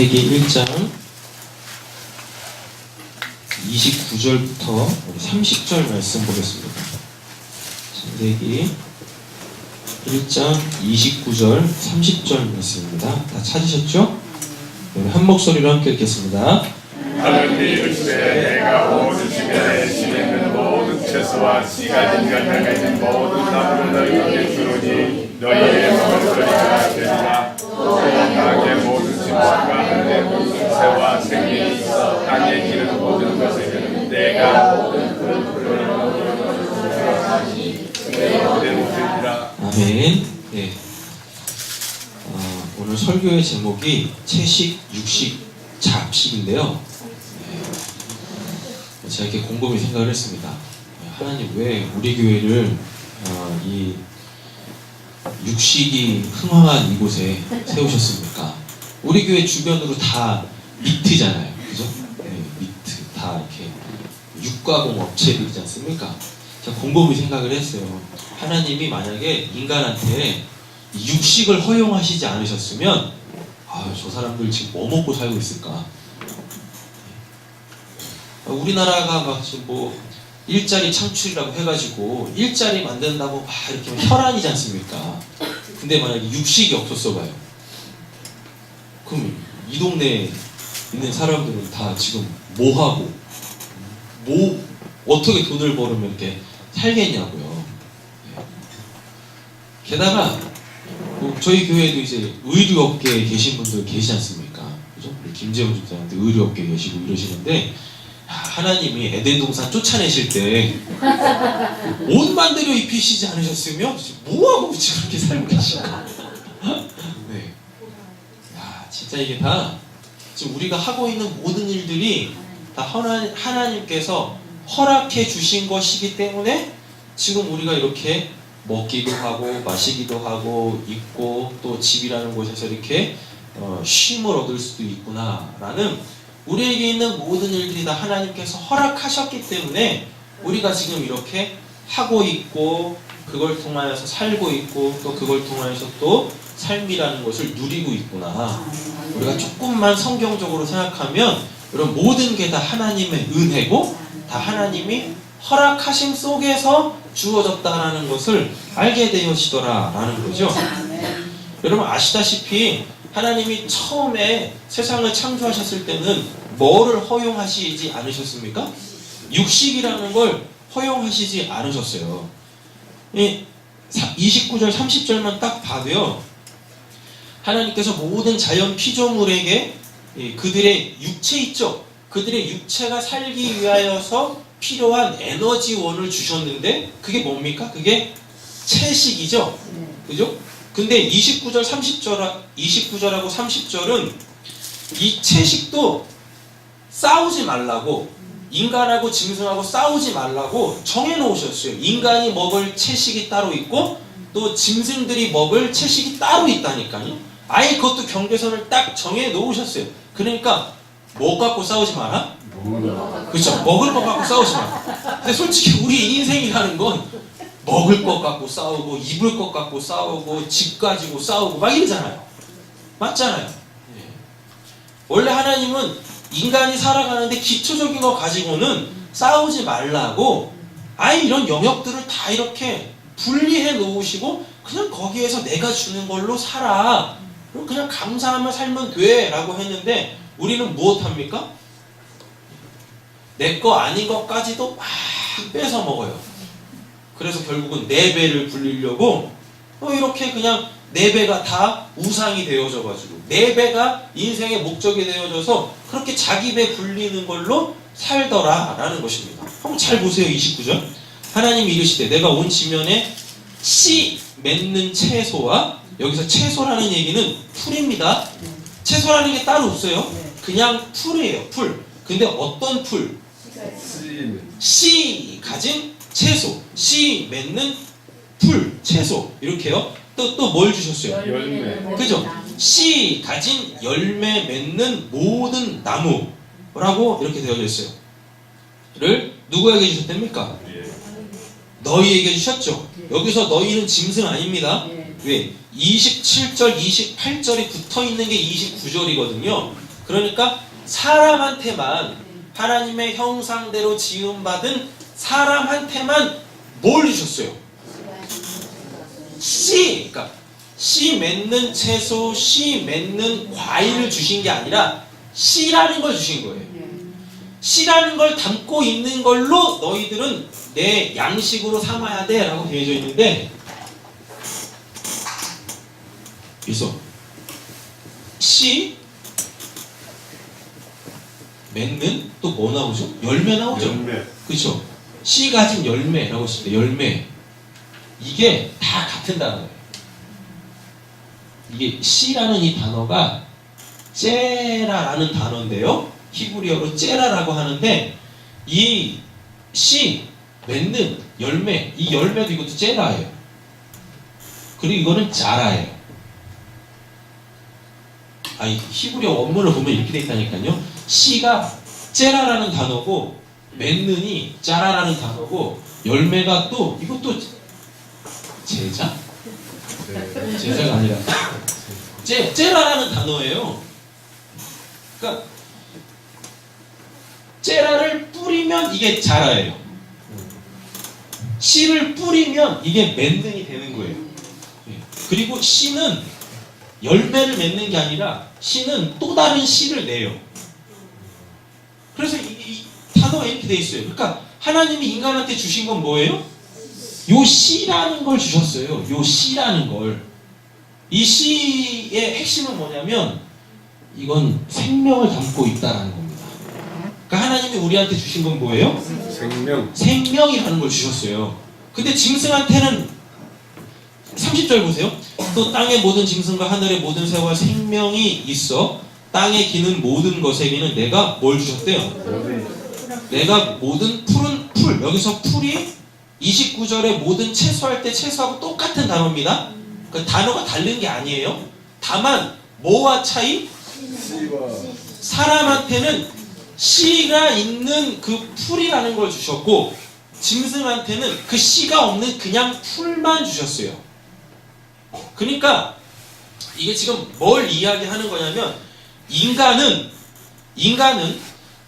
창세기 1장 29절부터 30절 말씀 보겠습니다. 창세기 1장 29절 30절 말씀입니다. 다 찾으셨죠? 네, 한 목소리로 함께 읽겠습니다. 하나님이 이르시되 내가 모든 지면에 지내는 모든 채소와 씨가 진간장에 있는 모든 나무를 너희에게 주노니 너희의 먹을 거리가 되리라. 또 땅의 모든 짐승과 하늘의 모든 새와 생명이 있어 땅에 기는 모든 것에게는 내가 모든 그런 그대로 아멘. 네. 오늘 설교의 제목이 채식, 육식, 잡식인데요. 제가 이렇게 곰곰이 생각을 했습니다. 하나님 왜 우리 교회를 이 육식이 흥황한 이곳에 세우셨습니까? 우리 교회 주변으로 다 미트잖아요, 그죠? 네, 미트 다 이렇게 육가공 업체들이지 않습니까? 제가 곰곰이 생각을 했어요. 하나님이 만약에 인간한테 육식을 허용하시지 않으셨으면 저 사람들 지금 뭐 먹고 살고 있을까? 우리나라가 막 지금 뭐 일자리 창출이라고 해가지고 일자리 만든다고 막 이렇게 혈안이지 않습니까? 근데 만약에 육식이 없었어 봐요. 그럼 이 동네에 있는 사람들은 다 지금 뭐 하고 뭐 어떻게 돈을 벌으면 이렇게 살겠냐고요. 게다가 저희 교회도 이제 의류업계에 계신 분들 계시지 않습니까? 그죠? 우리 김재훈 집사님도 의류업계에 계시고 이러시는데 하나님이 에덴 동산 쫓아내실 때 옷 만들어 입히시지 않으셨으면 뭐하고 지금 그렇게 살고 계실까? 네. 야, 진짜 이게 다 지금 우리가 하고 있는 모든 일들이 다 하나님께서 허락해 주신 것이기 때문에 지금 우리가 이렇게 먹기도 하고 마시기도 하고 있고 또 집이라는 곳에서 이렇게 쉼을 얻을 수도 있구나라는 우리에게 있는 모든 일들이 다 하나님께서 허락하셨기 때문에 우리가 지금 이렇게 하고 있고 그걸 통하여서 살고 있고 또 그걸 통하여서 또 삶이라는 것을 누리고 있구나. 우리가 조금만 성경적으로 생각하면 이런 모든 게 다 하나님의 은혜고 다 하나님이 허락하심 속에서 주어졌다라는 것을 알게 되어지더라라는 거죠. 여러분 아시다시피 하나님이 처음에 세상을 창조하셨을 때는 뭐를 허용하시지 않으셨습니까? 육식이라는 걸 허용하시지 않으셨어요. 29절 30절만 딱 봐도요. 하나님께서 모든 자연 피조물에게 그들의 육체 있죠. 그들의 육체가 살기 위하여서 필요한 에너지원을 주셨는데 그게 뭡니까? 그게 채식이죠. 그죠? 근데 29절하고 30절은 이 채식도 싸우지 말라고 인간하고 짐승하고 싸우지 말라고 정해놓으셨어요. 인간이 먹을 채식이 따로 있고 또 짐승들이 먹을 채식이 따로 있다니까요. 아예 그것도 경계선을 딱 정해놓으셨어요. 그러니까 뭐 갖고 싸우지 마라? 그렇죠. 먹을 것 갖고 싸우지 마라. 근데 솔직히 우리 인생이라는 건 먹을 것 갖고 싸우고 입을 것 갖고 싸우고 집 가지고 싸우고 막 이러잖아요. 맞잖아요. 원래 하나님은 인간이 살아가는데 기초적인 거 가지고는 싸우지 말라고 아예 이런 영역들을 다 이렇게 분리해 놓으시고 그냥 거기에서 내가 주는 걸로 살아. 그럼 그냥 감사하며 살면 돼 라고 했는데 우리는 무엇합니까? 내 거 아닌 것까지도 막 뺏어 먹어요. 그래서 결국은 내 배를 불리려고 이렇게 그냥 내 배가 다 우상이 되어져 가지고 내 배가 인생의 목적이 되어져서 그렇게 자기 배 불리는 걸로 살더라 라는 것입니다. 한번 잘 보세요. 29절 하나님이 이르시되 내가 온 지면에 씨 맺는 채소와 여기서 채소라는 얘기는 풀입니다. 채소라는 게 따로 없어요. 그냥 풀이에요. 풀. 근데 어떤 풀? 씨 가진 채소, 씨 맺는 풀, 채소 이렇게요. 또 뭘 주셨어요? 열매. 그죠? 씨 가진 열매 맺는 모든 나무라고 이렇게 되어져 있어요. 를 누구에게 주셨답니까? 너희에게 주셨죠. 여기서 너희는 짐승 아닙니다. 왜? 27절, 28절이 붙어 있는 게 29절이거든요. 그러니까 사람한테만, 하나님의 형상대로 지음받은 사람한테만 뭘 주셨어요? 씨! 그러니까 씨 맺는 채소, 씨 맺는 과일을 주신 게 아니라 씨라는 걸 주신 거예요. 씨라는 걸 담고 있는 걸로 너희들은 내 양식으로 삼아야 돼 라고 되어져 있는데, 그래서 씨 맺는 또 뭐 나오죠? 열매 나오죠? 열매. 그렇죠? 씨 가진 열매라고 했을 때 열매, 이게 다 같은 단어예요. 이게 씨라는 이 단어가 째라라는 단어인데요, 히브리어로 째라라고 하는데, 이 씨 맺는 열매, 이 열매도 이것도 째라예요. 그리고 이거는 자라예요. 이 히브리어 원문을 보면 이렇게 돼 있다니까요. 씨가 째라라는 단어고, 맺는이 짜라라는 단어고, 열매가 또 이것도 제자? 제자가 아니라 째라라는 단어예요. 그러니까 째라를 뿌리면 이게 자라예요. 씨를 뿌리면 이게 맺는이 되는 거예요. 그리고 씨는 열매를 맺는 게 아니라 씨는 또 다른 씨를 내요. 그래서 이 단어가 이렇게 돼 있어요. 그러니까 하나님이 인간한테 주신 건 뭐예요? 요 씨라는 걸 주셨어요. 요 씨라는 걸. 이 씨의 핵심은 뭐냐면 이건 생명을 담고 있다라는 겁니다. 그러니까 하나님이 우리한테 주신 건 뭐예요? 생명. 생명이라는 걸 주셨어요. 근데 짐승한테는 30절 보세요. 또 땅의 모든 짐승과 하늘의 모든 새와 생명이 있어 땅에 기는 모든 것에게는 내가 뭘 주셨대요? 내가 모든 푸른 풀, 여기서 풀이 29절에 모든 채소할 때 채소하고 똑같은 단어입니다. 그 단어가 다른 게 아니에요. 다만 뭐와 차이? 사람한테는 씨가 있는 그 풀이라는 걸 주셨고, 짐승한테는 그 씨가 없는 그냥 풀만 주셨어요. 그러니까 이게 지금 뭘 이야기하는 거냐면, 인간은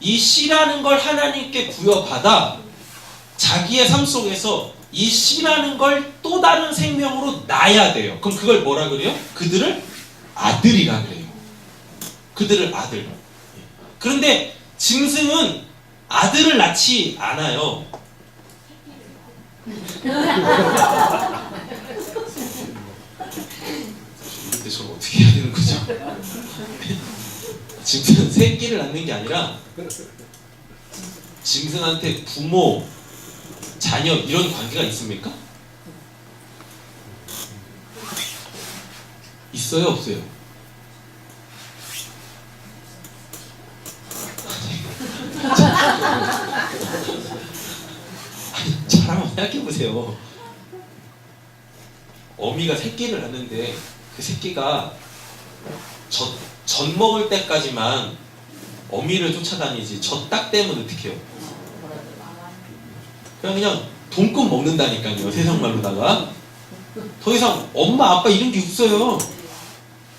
이 씨라는 걸 하나님께 부여받아 자기의 삶 속에서 이 씨라는 걸 또 다른 생명으로 낳아야 돼요. 그럼 그걸 뭐라 그래요? 그들을 아들이라 그래요. 그들을 아들. 그런데 짐승은 아들을 낳지 않아요. 근데 저걸 어떻게 해야 되는 거죠? 짐승은 새끼를 낳는 게 아니라 짐승한테 부모, 자녀 이런 관계가 있습니까? 있어요, 없어요? 잘 한번 생각해보세요. 어미가 새끼를 낳는데 그 새끼가 젖 먹을 때까지만 어미를 쫓아다니지, 젖 딱 떼면 어떻게 해요? 그냥 돈껏 먹는다니까요, 세상말로다가. 더 이상 엄마 아빠 이런 게 없어요.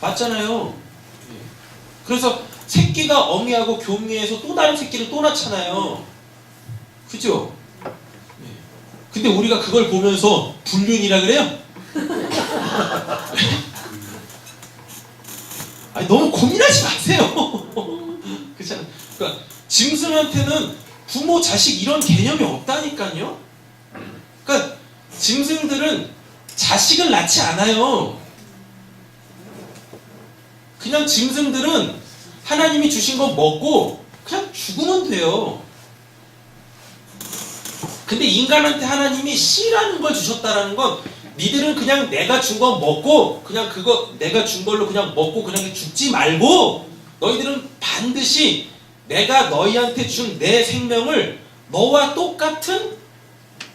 맞잖아요. 그래서 새끼가 어미하고 교미해서 또 다른 새끼를 또 낳잖아요. 그죠? 근데 우리가 그걸 보면서 불륜이라 그래요? 아니, 너무 고민하지 마세요. 그렇잖아요. 그러니까 짐승한테는 부모, 자식 이런 개념이 없다니까요. 그러니까 짐승들은 자식을 낳지 않아요. 그냥 짐승들은 하나님이 주신 거 먹고 그냥 죽으면 돼요. 근데 인간한테 하나님이 씨라는 걸 주셨다라는 건, 니들은 그냥 내가 준 거 먹고, 그냥 그거 내가 준 걸로 그냥 먹고 그냥 죽지 말고, 너희들은 반드시 내가 너희한테 준 내 생명을 너와 똑같은,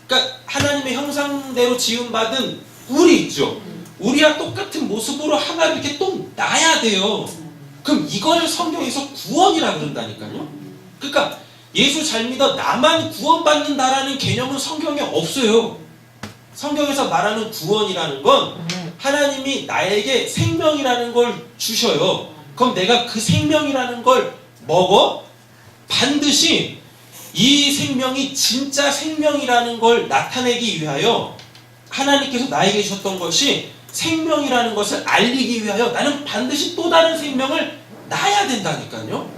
그러니까 하나님의 형상대로 지음받은 우리 있죠. 우리와 똑같은 모습으로 하나를 이렇게 또 낳아야 돼요. 그럼 이걸 성경에서 구원이라 그런다니까요. 그러니까 예수 잘 믿어 나만 구원받는다라는 개념은 성경에 없어요. 성경에서 말하는 구원이라는 건 하나님이 나에게 생명이라는 걸 주셔요. 그럼 내가 그 생명이라는 걸 먹어 반드시 이 생명이 진짜 생명이라는 걸 나타내기 위하여 하나님께서 나에게 주셨던 것이 생명이라는 것을 알리기 위하여 나는 반드시 또 다른 생명을 낳아야 된다니까요.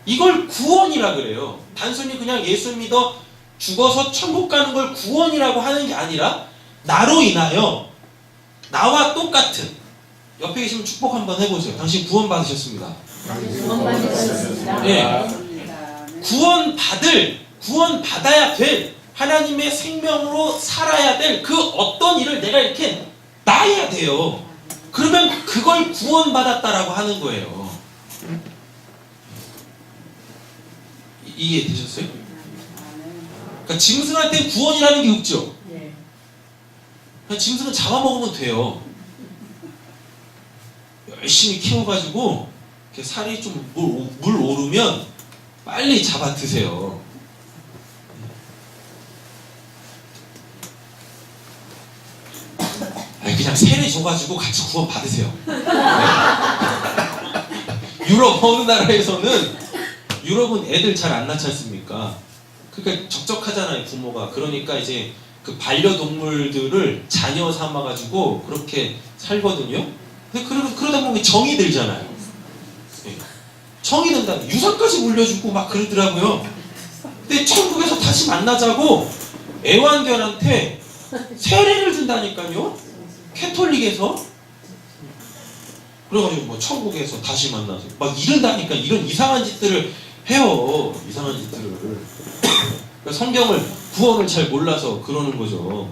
이걸 구원이라 그래요. 단순히 그냥 예수 믿어 죽어서 천국 가는 걸 구원이라고 하는 게 아니라 나로 인하여 나와 똑같은, 옆에 계시면 축복 한번 해보세요. 당신 구원 받으셨습니다. 네. 구원 받아야 될 하나님의 생명으로 살아야 될 그 어떤 일을 내가 이렇게 낳아야 돼요. 그러면 그걸 구원받았다라고 하는 거예요. 이해되셨어요? 그러니까 짐승한테 구원이라는 게 없죠. 그냥 짐승은 잡아먹으면 돼요. 열심히 키워가지고 이렇게 살이 좀 물 오르면 빨리 잡아 드세요. 그냥 세례 줘가지고 같이 구원 받으세요. 유럽 어느 나라에서는 유럽은 애들 잘 안 낳지 않습니까? 그러니까 적적하잖아요, 부모가. 그러니까 이제 그 반려동물들을 자녀 삼아가지고 그렇게 살거든요. 근데 그러다 보면 정이 들잖아요. 네. 정이 든다. 유산까지 물려주고 막 그러더라고요. 근데 천국에서 다시 만나자고 애완견한테 세례를 준다니까요. 캐톨릭에서. 그래가지고 뭐 천국에서 다시 만나서 막 이런다니까. 이런 이상한 짓들을 해요. 이상한 짓들을. 그러니까 성경을 구원을 잘 몰라서 그러는 거죠.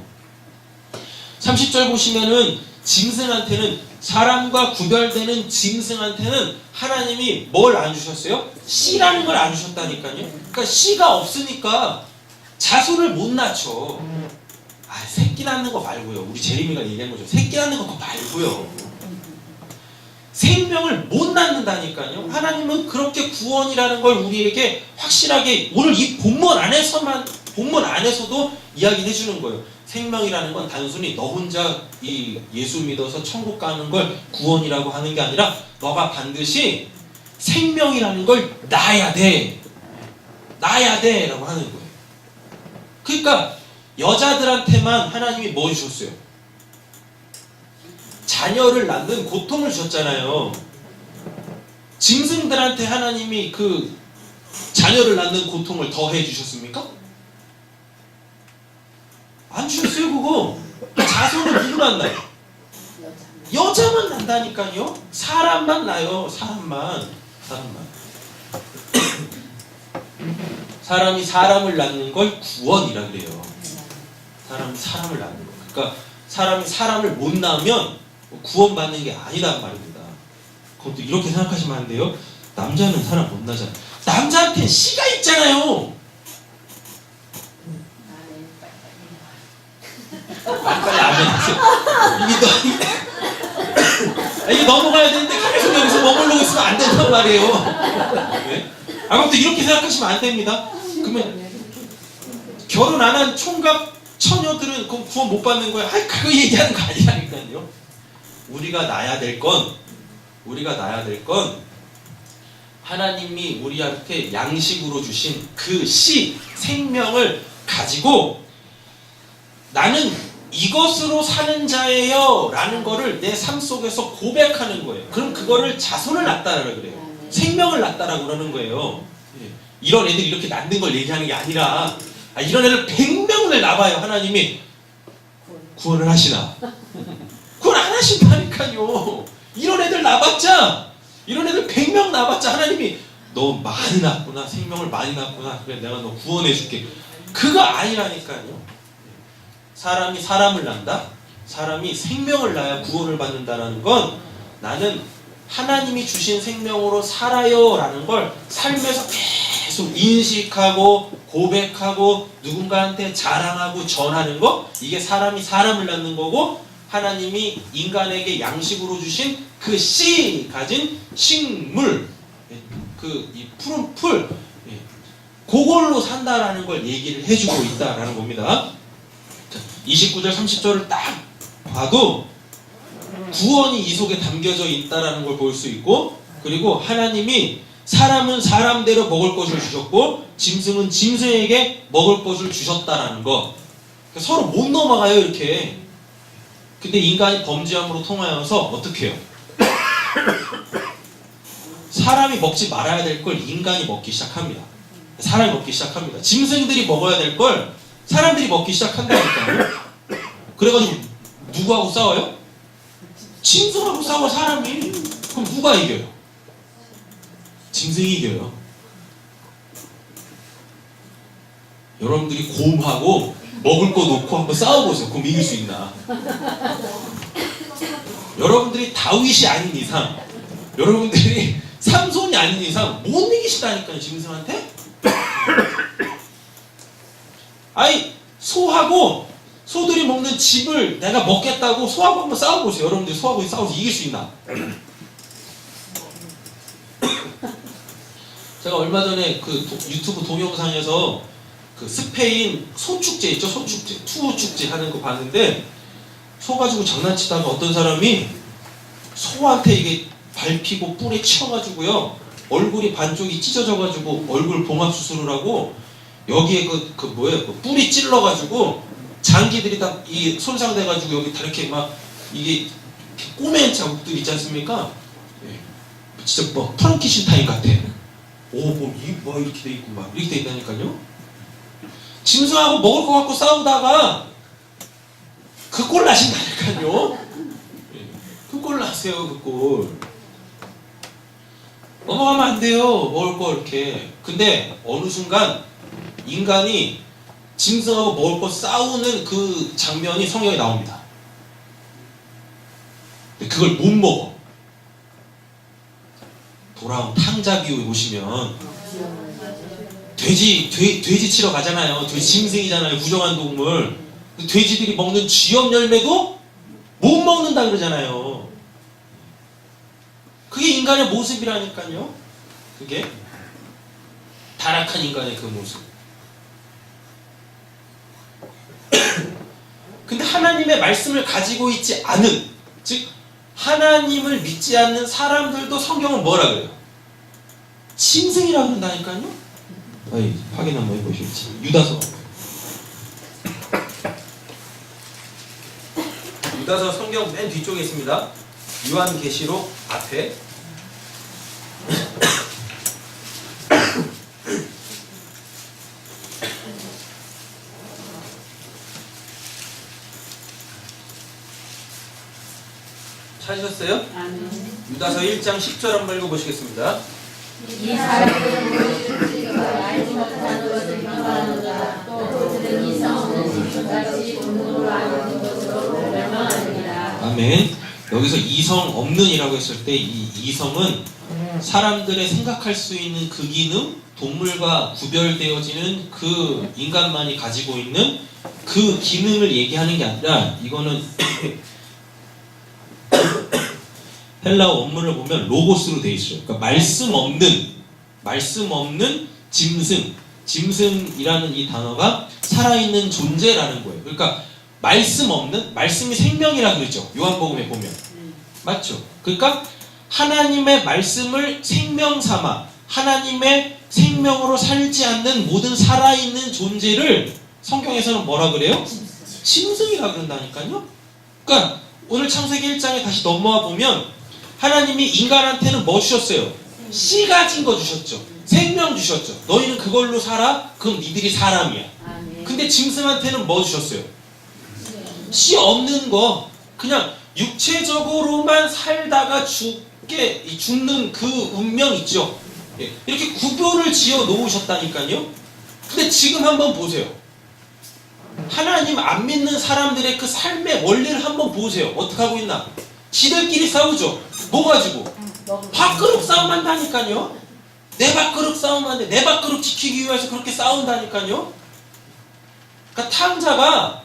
30절 보시면은 짐승한테는, 사람과 구별되는 짐승한테는 하나님이 뭘 안 주셨어요? 씨라는 걸 안 주셨다니까요. 그러니까 씨가 없으니까 자손을 못 낳죠. 새끼 낳는 거 말고요. 우리 제리미가 얘기한 거죠. 새끼 낳는 거 말고요. 생명을 못 낳는다니까요. 하나님은 그렇게 구원이라는 걸 우리에게 확실하게 오늘 이 본문 안에서도 이야기해 주는 거예요. 생명이라는 건 단순히 너 혼자 이 예수 믿어서 천국 가는 걸 구원이라고 하는 게 아니라 너가 반드시 생명이라는 걸 낳아야 돼. 라고 하는 거예요. 그러니까 여자들한테만 하나님이 뭐 주셨어요? 자녀를 낳는 고통을 주셨잖아요. 짐승들한테 하나님이 그 자녀를 낳는 고통을 더해 주셨습니까? 안 주셨어요. 그거 자손을 누구만 낳아요? 여자만 난다니까요. 사람만 낳아요. 사람만. 사람이 사람을 낳는 걸 구원이라 그래요. 사람이 사람을 낳는 거. 그러니까 사람이 사람을 못 낳으면 구원받는 게 아니란 말입니다. 그것도 이렇게 생각하시면 안 돼요. 남자는 사람 못 낳잖아요. 남자한테는 씨가 있잖아요. 빨리 안 해주세요. 이게 넘어가야 되는데 계속 여기서 머물러 있으면 안 된단 말이에요. 네? 아무튼 이렇게 생각하시면 안 됩니다. 그러면 결혼 안 한 총각 처녀들은 그럼 구원 못 받는 거예요. 그거 얘기하는 거 아니라니까요. 우리가 낳아야 될 건 하나님이 우리한테 양식으로 주신 그 씨, 생명을 가지고 나는 이것으로 사는 자예요 라는 거를 내 삶 속에서 고백하는 거예요. 그럼 그거를 자손을 낳다라고 그래요. 생명을 낳다라고 그러는 거예요. 이런 애들이 이렇게 낳는 걸 얘기하는 게 아니라 이런 애를 100명을 낳아요. 하나님이 구원을 하시나? 구원 안 하신다니까요. 이런 애들 낳았자, 이런 애들 100명 낳았자 하나님이 너 많이 낳았구나, 생명을 많이 낳았구나, 그래 내가 너 구원해 줄게. 그거 아니라니까요. 사람이 사람을 낳는다? 사람이 생명을 낳아야 구원을 받는다는 건 나는 하나님이 주신 생명으로 살아요 라는 걸 삶에서 계속 인식하고 고백하고 누군가한테 자랑하고 전하는 거, 이게 사람이 사람을 낳는 거고 하나님이 인간에게 양식으로 주신 그 씨 가진 식물, 이 푸른 풀, 그걸로 산다라는 걸 얘기를 해주고 있다라는 겁니다. 29절 30절을 딱 봐도 구원이 이 속에 담겨져 있다라는 걸 볼 수 있고, 그리고 하나님이 사람은 사람대로 먹을 것을 주셨고 짐승은 짐승에게 먹을 것을 주셨다라는 거. 서로 못 넘어가요 이렇게. 근데 인간이 범죄함으로 통하여서 어떻게 해요? 사람이 먹지 말아야 될 걸 인간이 먹기 시작합니다. 사람이 먹기 시작합니다. 짐승들이 먹어야 될 걸 사람들이 먹기 시작한다니까요. 그래가지고 누구하고 싸워요? 짐승하고 싸워 사람이. 그럼 누가 이겨요? 짐승이 이겨요. 여러분들이 곰하고 먹을 거 놓고 한번 싸워보세요. 그럼 이길 수 있나? 여러분들이 다윗이 아닌 이상, 여러분들이 삼손이 아닌 이상 못 이기시다니까요, 짐승한테? 아니, 소들이 먹는 짚을 내가 먹겠다고 소하고 한번 싸워보세요. 여러분들이 소하고 싸워서 이길 수 있나? 제가 얼마 전에 그 유튜브 동영상에서 그 스페인 소축제 있죠? 소축제, 투우축제 하는 거 봤는데, 소 가지고 장난치다가 어떤 사람이 소한테 이게 밟히고 뿔에 치여가지고요, 얼굴이 반쪽이 찢어져가지고 얼굴 봉합 수술을 하고, 여기에 그 뿔이 찔러가지고 장기들이 다 이 손상돼가지고 여기 다 이렇게 막 이게 꼬맨 자국들 있지 않습니까? 예. 진짜 뭐 프랑키신타인 같아. 뭐 이렇게 돼 있고 막 이렇게 돼 있다니까요. 짐승하고 먹을 거 갖고 싸우다가 그 꼴 나신다니까요. 그 꼴 나세요, 그 꼴. 넘어가면 안 돼요, 먹을 거 이렇게. 근데 어느 순간 인간이 짐승하고 먹을 거 싸우는 그 장면이 성경에 나옵니다. 근데 그걸 못 먹어. 돌아온 탕자비유에 보시면 돼지 치러 가잖아요. 돼지 짐승이잖아요. 부정한 동물. 돼지들이 먹는 쥐염 열매도 못 먹는다 그러잖아요. 그게 인간의 모습이라니까요. 그게 타락한 인간의 그 모습. 근데 하나님의 말씀을 가지고 있지 않은, 즉 하나님을 믿지 않는 사람들도 성경은 뭐라 그래요? 짐승이라고 그런다니까요. 확인 한번 해보실지. 유다서 성경 맨 뒤쪽에 있습니다. 요한계시록 앞에. 찾으셨어요? 유다서 1장 10절 한번 읽어보시겠습니다. 이 사람들은 무엇인지가 알지 못한 것을 평가하노라. 또 그들은 이성 없는 짐승같이 본능으로 아는 것으로 멸망하느니라. 아멘. 여기서 이성 없는이라고 했을 때 이 이성은 사람들의 생각할 수 있는 그 기능, 동물과 구별되어지는 그 인간만이 가지고 있는 그 기능을 얘기하는 게 아니라, 이거는 헬라어 원문을 보면 로고스로 되어 있어요. 그러니까 말씀 없는 짐승이라는 이 단어가 살아있는 존재라는 거예요. 그러니까 말씀이 생명이라 그러죠. 요한복음에 보면. 맞죠? 그러니까 하나님의 말씀을 생명 삼아 하나님의 생명으로 살지 않는 모든 살아있는 존재를 성경에서는 뭐라 그래요? 짐승이라 그런다니까요. 그러니까 오늘 창세기 1장에 다시 넘어와 보면 하나님이 인간한테는 뭐 주셨어요? 씨 가진 거 주셨죠. 생명 주셨죠. 너희는 그걸로 살아? 그럼 니들이 사람이야. 근데 짐승한테는 뭐 주셨어요? 씨 없는 거, 그냥 육체적으로만 살다가 죽는 그 운명 있죠. 이렇게 구별을 지어 놓으셨다니까요. 근데 지금 한번 보세요. 하나님 안 믿는 사람들의 그 삶의 원리를 한번 보세요. 어떻게 하고 있나? 지들끼리 싸우죠. 뭐 가지고? 밥그릇 싸움한다니까요. 내 밥그릇 싸움하는데 내 밥그릇 지키기 위해서 그렇게 싸운다니까요. 그러니까 탕자가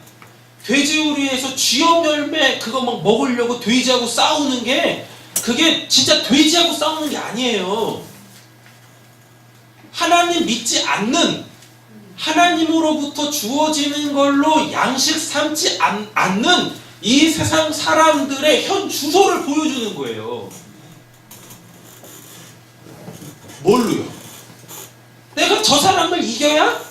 돼지우리에서 쥐염 열매 그거 막 먹으려고 돼지하고 싸우는 게, 그게 진짜 돼지하고 싸우는 게 아니에요. 하나님 믿지 않는, 하나님으로부터 주어지는 걸로 양식 삼지 않는 이 세상 사람들의 현 주소를 보여주는 거예요. 뭘로요? 내가 저 사람을 이겨야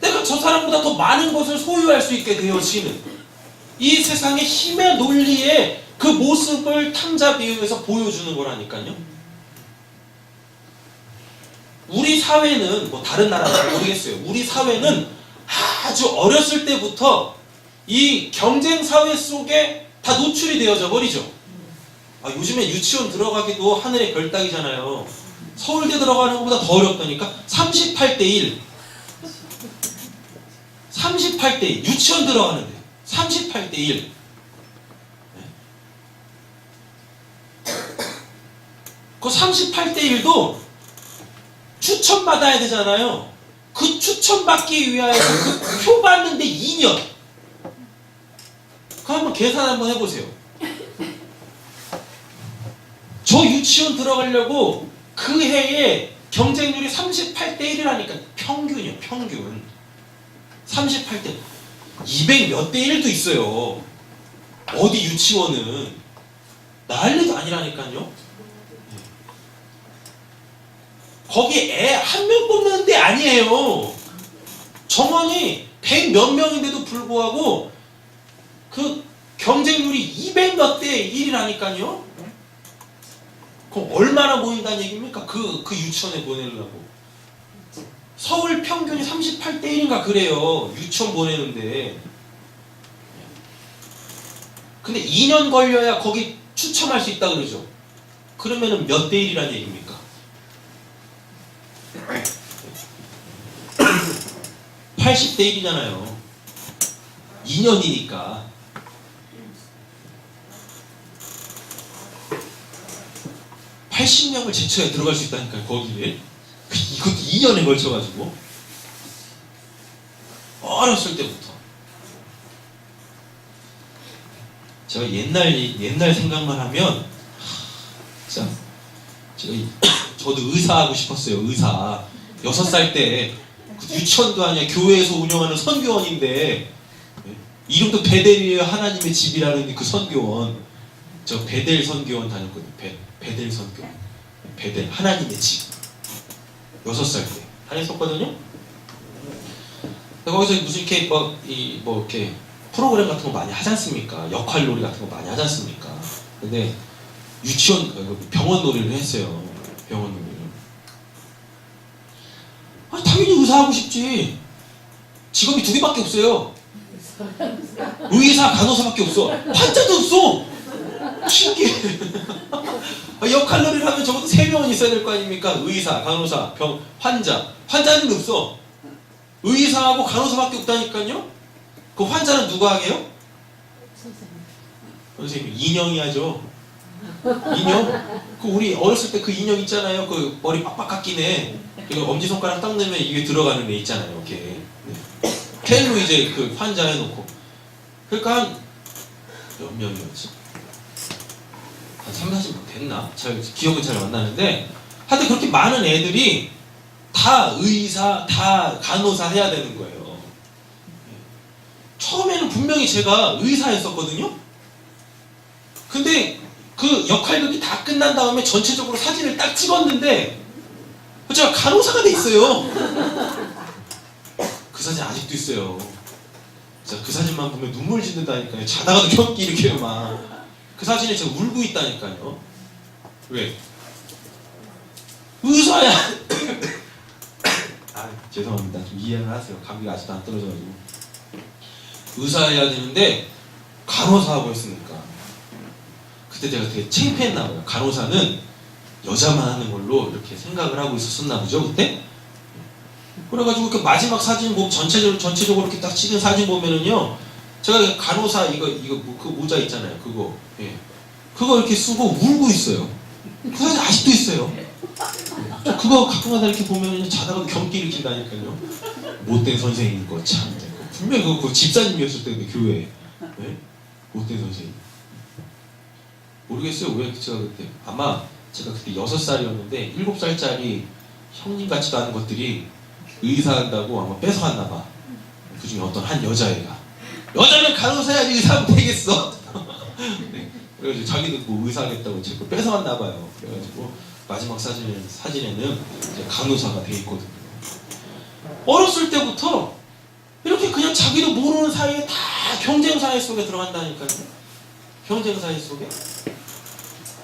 내가 저 사람보다 더 많은 것을 소유할 수 있게 되어지는 이 세상의 힘의 논리의 그 모습을 탕자비유에서 보여주는 거라니까요. 우리 사회는 뭐 다른 나라는 모르겠어요. 우리 사회는 아주 어렸을 때부터 이 경쟁 사회 속에 다 노출이 되어져 버리죠. 요즘에 유치원 들어가기도 하늘의 별 따기잖아요. 서울대 들어가는 것보다 더 어렵다니까. 38대 1. 38대 1. 유치원 들어가는데 38대 1. 그 38대 1도 추천받아야 되잖아요. 그 추천받기 위하여서 그 표 받는데 2년. 그거 한번 계산 한번 해보세요. 저 유치원 들어가려고 그 해에 경쟁률이 38대 1이라니까. 평균이요, 평균. 38대 200 몇 대 1도 있어요. 어디 유치원은 난리도 아니라니까요. 거기 애 한 명 뽑는 데 아니에요. 정원이 100 몇 명인데도 불구하고 그 경쟁률이 200 몇 대 1이라니까요. 그럼 얼마나 모인다는 얘기입니까? 그 유치원에 보내려고. 서울 평균이 38대 1인가 그래요. 유치원 보내는데. 근데 2년 걸려야 거기 추첨할 수 있다 그러죠. 그러면은 몇 대 1이라는 얘기입니까? 80대 1이잖아요. 2년이니까. (80명을) 제쳐야 들어갈 수 있다니까요. 거기에. 이것도 2년에 걸쳐가지고. 어렸을 때부터. 제가 옛날 생각만 하면 진짜 저도 의사하고 싶었어요. 의사. 6살 때 유치원도 아니야. 교회에서 운영하는 선교원인데 이름도 베델이에요. 하나님의 집이라는 그 선교원. 저 베델 선교원 다녔거든요. 베델 선교원. 베델 하나님의 집. 6살 때 다녔었거든요. 거기서 무슨 이렇게 이렇게 프로그램 같은 거 많이 하지 않습니까? 역할 놀이 같은 거 많이 하지 않습니까? 근데 유치원 병원 놀이를 했어요. 병원 놀이를. 당연히 의사하고 싶지. 직업이 2개밖에 없어요. 의사, 간호사밖에 없어. 환자도 없어. 신기해. 역할 놀이를 하면 적어도 3명은 있어야 될 거 아닙니까? 의사, 간호사, 환자. 환자는 없어. 의사하고 간호사밖에 없다니까요. 그 환자는 누가 하게요? 선생님. 인형이 하죠. 인형? 그 우리 어렸을 때 그 인형 있잖아요. 그 머리 빡빡 깎인 애. 그리고 엄지손가락 딱 넣으면 이게 들어가는 애 있잖아요. 이렇게. 텔로 이제 그 환자 해놓고. 그러니까 한 몇 명이었지? 한 3-40명 됐나? 기억은 잘 안 나는데 하여튼 그렇게 많은 애들이 다 의사, 다 간호사 해야 되는 거예요. 처음에는 분명히 제가 의사였었거든요. 근데 그 역할극이 다 끝난 다음에 전체적으로 사진을 딱 찍었는데 제가 간호사가 돼 있어요. 그 사진 아직도 있어요. 진짜 그 사진만 보면 눈물 짓는다니까요. 자다가도 경기 이렇게 막. 그 사진에 제가 울고 있다니까요. 왜? 의사야. 죄송합니다. 좀 이해를 하세요. 감기가 아직도 안 떨어져가지고. 의사해야 되는데 간호사하고 했으니까. 그때 제가 되게 창피했나 봐요. 간호사는 여자만 하는 걸로 이렇게 생각을 하고 있었나 보죠, 그때? 그래가지고 그 마지막 사진 전체적으로 이렇게 딱 찍은 사진 보면은요, 제가 간호사 그 모자 있잖아요, 그거. 예. 그거 이렇게 쓰고 울고 있어요. 그 사진 아직도 있어요. 저 그거 가끔가다 이렇게 보면은 자다가도 경기 일으킨다니까요. 못된 선생님 거 참. 분명히 그거 집사님이었을 때인데 교회에. 네? 못된 선생님. 모르겠어요. 왜 제가 그때. 아마 제가 그때 6살이었는데 7살짜리 형님 같지도 않은 것들이 의사한다고 아마 뺏어갔나 봐. 그 중에 어떤 한 여자애가. 여자는 간호사야지 의사하면 되겠어. 네. 그래가지고 자기도 뭐 의사하겠다고 제 거 뺏어왔나 봐요. 그래가지고 마지막 사진에는 이제 간호사가 돼 있거든요. 어렸을 때부터 이렇게 그냥 자기도 모르는 사이에 다 경쟁사회 속에 들어간다니까요. 경쟁사회 속에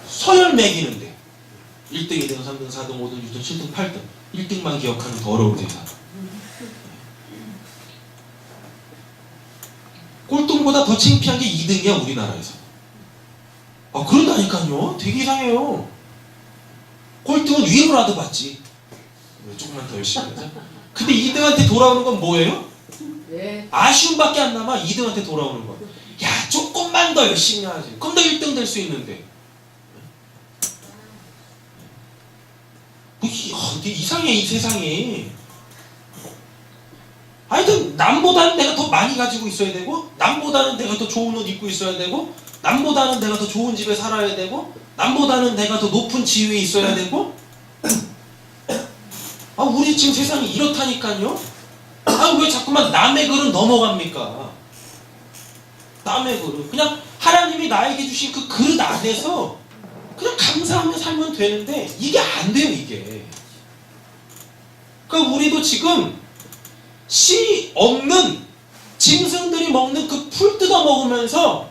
서열 매기는데 1등, 2등, 3등, 4등, 5등, 6등, 7등, 8등 1등만 기억하는 더러운 세상. 꼴등보다 더 창피한 게 2등이야 우리나라에서. 아 그런다니까요. 되게 이상해요. 꼴등은 위로라도 받지. 조금만 더 열심히 하자. 근데 2등한테 돌아오는 건 뭐예요? 네. 아쉬움밖에 안 남아. 2등한테 돌아오는 건. 야 조금만 더 열심히 하지. 그럼 너 1등 될 수 있는데. 뭐, 되게 이상해 이 세상이. 하여튼 남보다는 내가 더 많이 가지고 있어야 되고, 남보다는 내가 더 좋은 옷 입고 있어야 되고, 남보다는 내가 더 좋은 집에 살아야 되고, 남보다는 내가 더 높은 지위에 있어야 되고. 아 우리 지금 세상이 이렇다니까요. 아 왜 자꾸만 남의 글은 넘어갑니까? 남의 글은 그냥 하나님이 나에게 주신 그 그릇 안에서 그냥 감사하며 살면 되는데 이게 안 돼요 이게. 그러니까 우리도 지금 씨 없는 짐승들이 먹는 그 풀 뜯어 먹으면서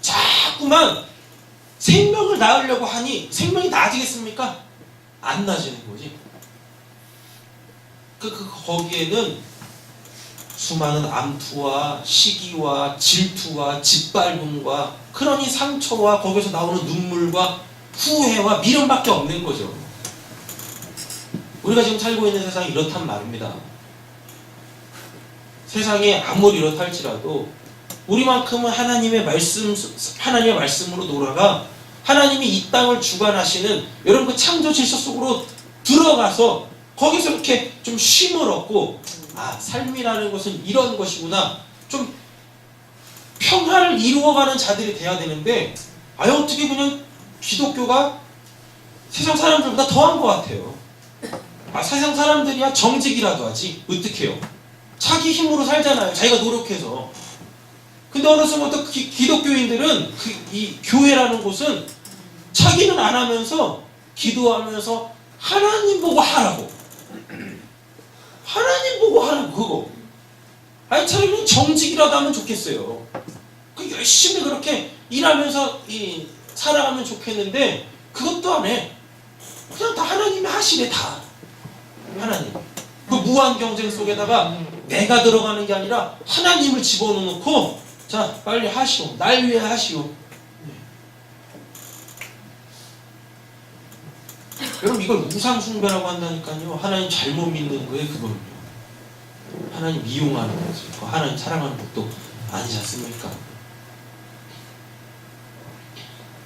자꾸만 생명을 낳으려고 하니 생명이 나아지겠습니까? 안 나아지는 거지. 거기에는 수많은 암투와 시기와 질투와 짓밟음과 그러니 상처와 거기서 나오는 눈물과 후회와 미련밖에 없는 거죠. 우리가 지금 살고 있는 세상이 이렇단 말입니다. 세상이 아무리 이렇다 할지라도 우리만큼은 하나님의 말씀으로 돌아가 하나님이 이 땅을 주관하시는 여러분 그 창조 질서 속으로 들어가서 거기서 이렇게 좀 쉼을 얻고 아 삶이라는 것은 이런 것이구나 좀 평화를 이루어가는 자들이 돼야 되는데 아 어떻게 그냥 기독교가 세상 사람들보다 더한 것 같아요. 아 세상 사람들이야 정직이라도 하지 어떡해요. 자기 힘으로 살잖아요. 자기가 노력해서. 근데 어느 순간부터 기독교인들은 이 교회라는 곳은 자기는 안 하면서 기도하면서 하나님 보고 하라고. 하나님 보고 하라고 그거. 아니 차라리 정직이라도 하면 좋겠어요. 그 열심히 그렇게 일하면서 살아가면 좋겠는데 그것도 안 해. 그냥 다 하나님이 하시네 다. 하나님. 그 무한 경쟁 속에다가 내가 들어가는 게 아니라 하나님을 집어넣고 자 빨리 하시오. 날 위해 하시오. 여러분 이걸 우상숭배라고 한다니까요. 하나님 잘못 믿는 거예요 그거는요. 하나님 이용하는 거지. 하나님 사랑하는 것도 아니지 않습니까?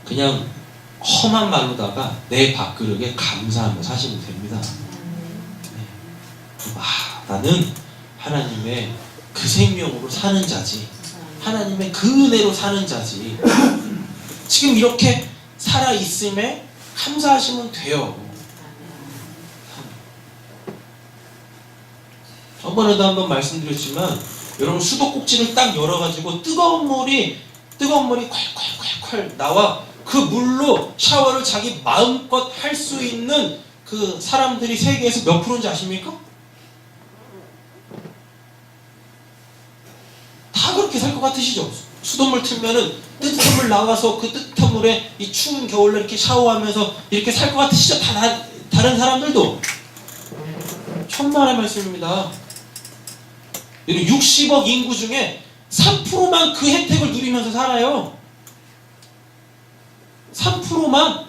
그냥 험한 말로다가 내 밥그릇에 감사하며 사시면 됩니다. 아, 나는 하나님의 그 생명으로 사는 자지. 하나님의 그 은혜로 사는 자지. 지금 이렇게 살아있음에 감사하시면 돼요. 저번에도 한번 말씀드렸지만 여러분 수도꼭지를 딱 열어가지고 뜨거운 물이 콸콸콸콸 나와 그 물로 샤워를 자기 마음껏 할 수 있는 그 사람들이 세계에서 몇 프로인지 아십니까? 다 그렇게 살 것 같으시죠? 수돗물 틀면은 뜨뜻한 물 나와서 그 뜨뜻한 물에 이 추운 겨울에 이렇게 샤워하면서 이렇게 살 것 같으시죠? 다른 사람들도 천만의 말씀입니다. 60억 인구 중에 3%만 그 혜택을 누리면서 살아요. 3%만.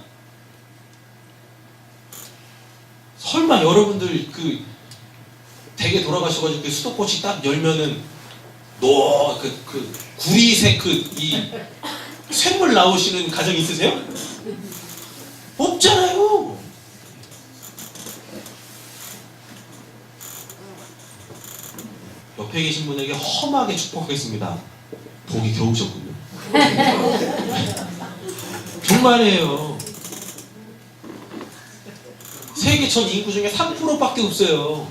설마 여러분들 그 댁에 돌아가셔가지고 그 수도꼭지 딱 열면은 그 구리색 이 쇳물 나오시는 가정 있으세요? 없잖아요. 옆에 계신 분에게 험하게 축복하겠습니다. 복이 겨우셨군요. 정말이에요. 세계 전 인구 중에 3%밖에 없어요.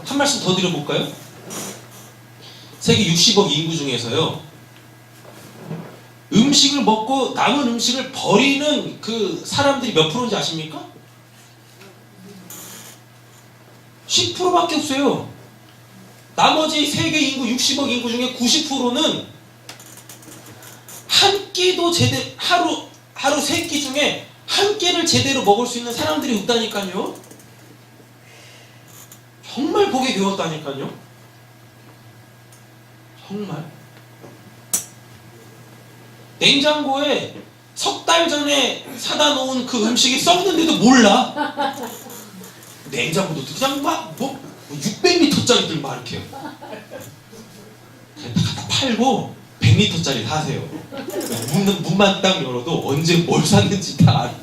한 말씀 더 드려볼까요? 세계 60억 인구 중에서요, 음식을 먹고 남은 음식을 버리는 그 사람들이 몇 프로인지 아십니까? 10%밖에 없어요. 나머지 세계 인구 60억 인구 중에 90%는 한 끼도 제대로, 하루 3끼 중에 한 끼를 제대로 먹을 수 있는 사람들이 없다니까요. 정말 보기 겨웠다니까요. 정말. 냉장고에 석 달 전에 사다 놓은 그 음식이 썩는데도 몰라. 냉장고도 그냥 막 600리터짜리들 막 이렇게 다 팔고 100리터짜리 사세요. 문만 딱 열어도 언제 뭘 샀는지 다 알아.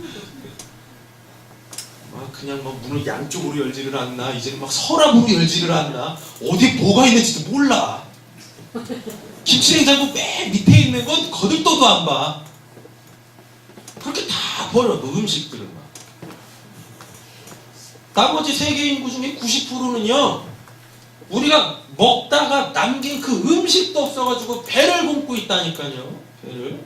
그냥 막 문을 양쪽으로 열지를 않나, 이제는 막 서랍으로 열지를 않나, 어디 뭐가 있는지도 몰라. 김치냉장고 맨 밑에 있는 건 거들떠도 안 봐. 그렇게 다 버려, 그 음식들은 막. 나머지 세계 인구 중에 90%는요, 우리가 먹다가 남긴 그 음식도 없어가지고 배를 굶고 있다니까요. 배를.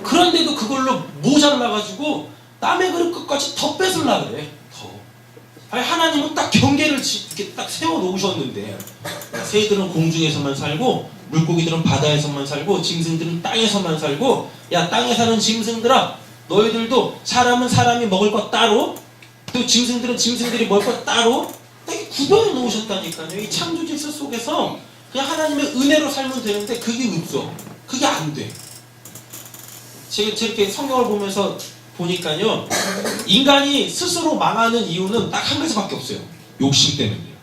그런데도 그걸로 모자라가지고 남의 그릇 끝까지 더 뺏으려고 그래. 더. 아니, 하나님은 딱 경계를 이렇게 딱 세워놓으셨는데, 새들은 공중에서만 살고 물고기들은 바다에서만 살고 짐승들은 땅에서만 살고, 야, 땅에 사는 짐승들아, 너희들도 사람은 사람이 먹을 것 따로, 또 짐승들은 짐승들이 먹을 것 따로 딱 구별해 놓으셨다니까요. 이 창조 질서 속에서 그냥 하나님의 은혜로 살면 되는데 그게 없어. 그게 안 돼. 제가 저렇게 성경을 보면서 보니까요, 인간이 스스로 망하는 이유는 딱 한 가지밖에 없어요. 욕심 때문이에요.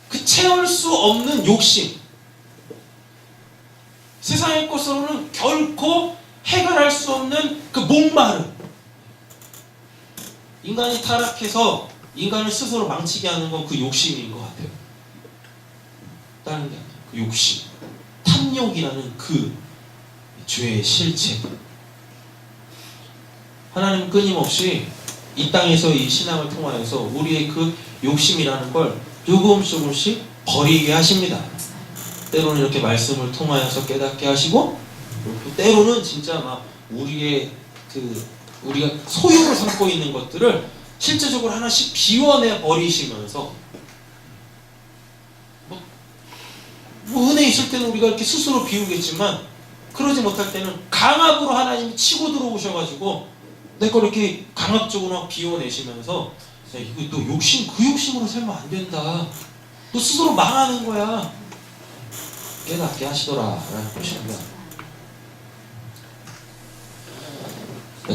그 채울 수 없는 욕심. 세상의 것으로는 결코 해결할 수 없는 그 목마름. 인간이 타락해서 인간을 스스로 망치게 하는 건 그 욕심인 것 같아요. 다른 게 아니에요. 그 욕심. 탐욕이라는 그 죄의 실체. 하나님은 끊임없이 이 땅에서 이 신앙을 통하여서 우리의 그 욕심이라는 걸 조금씩 버리게 하십니다. 때로는 이렇게 말씀을 통하여서 깨닫게 하시고, 또 때로는 진짜 막 우리의 우리가 소유로 삼고 있는 것들을 실제적으로 하나씩 비워내 버리시면서, 뭐 은혜 있을 때는 우리가 이렇게 스스로 비우겠지만, 그러지 못할 때는 강압으로 하나님이 치고 들어오셔가지고 내 걸 이렇게 강압적으로 비워내시면서, 야, 이거 너 욕심, 그 욕심으로 살면 안 된다. 너 스스로 망하는 거야. 깨닫게 하시더라 라는 것입니다.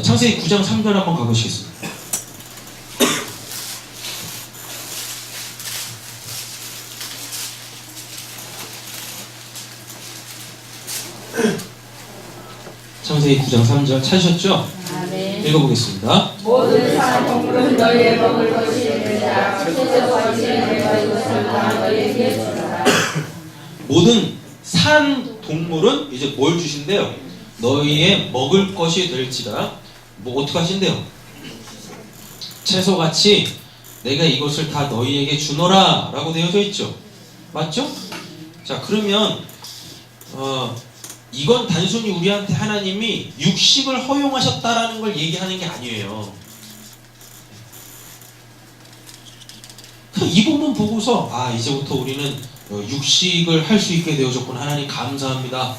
창세기 9장 3절 한번 가보시겠습니다. 창세기 9장 3절 찾으셨죠? 아멘. 읽어보겠습니다. 모든 산 동물은 너희의 먹을 것이 되리라. 채소와 지에 내가 이것을 다 너희에게 주라. 모든 산 동물은 이제 뭘 주신대요? 너희의 먹을 것이 될지라. 뭐 어떻게 하신대요? 채소같이 내가 이것을 다 너희에게 주노라 라고 되어져 있죠. 맞죠? 자, 그러면 이건 단순히 우리한테 하나님이 육식을 허용하셨다라는 걸 얘기하는 게 아니에요. 이 부분 보고서 이제부터 우리는 육식을 할 수 있게 되어졌구나. 하나님 감사합니다.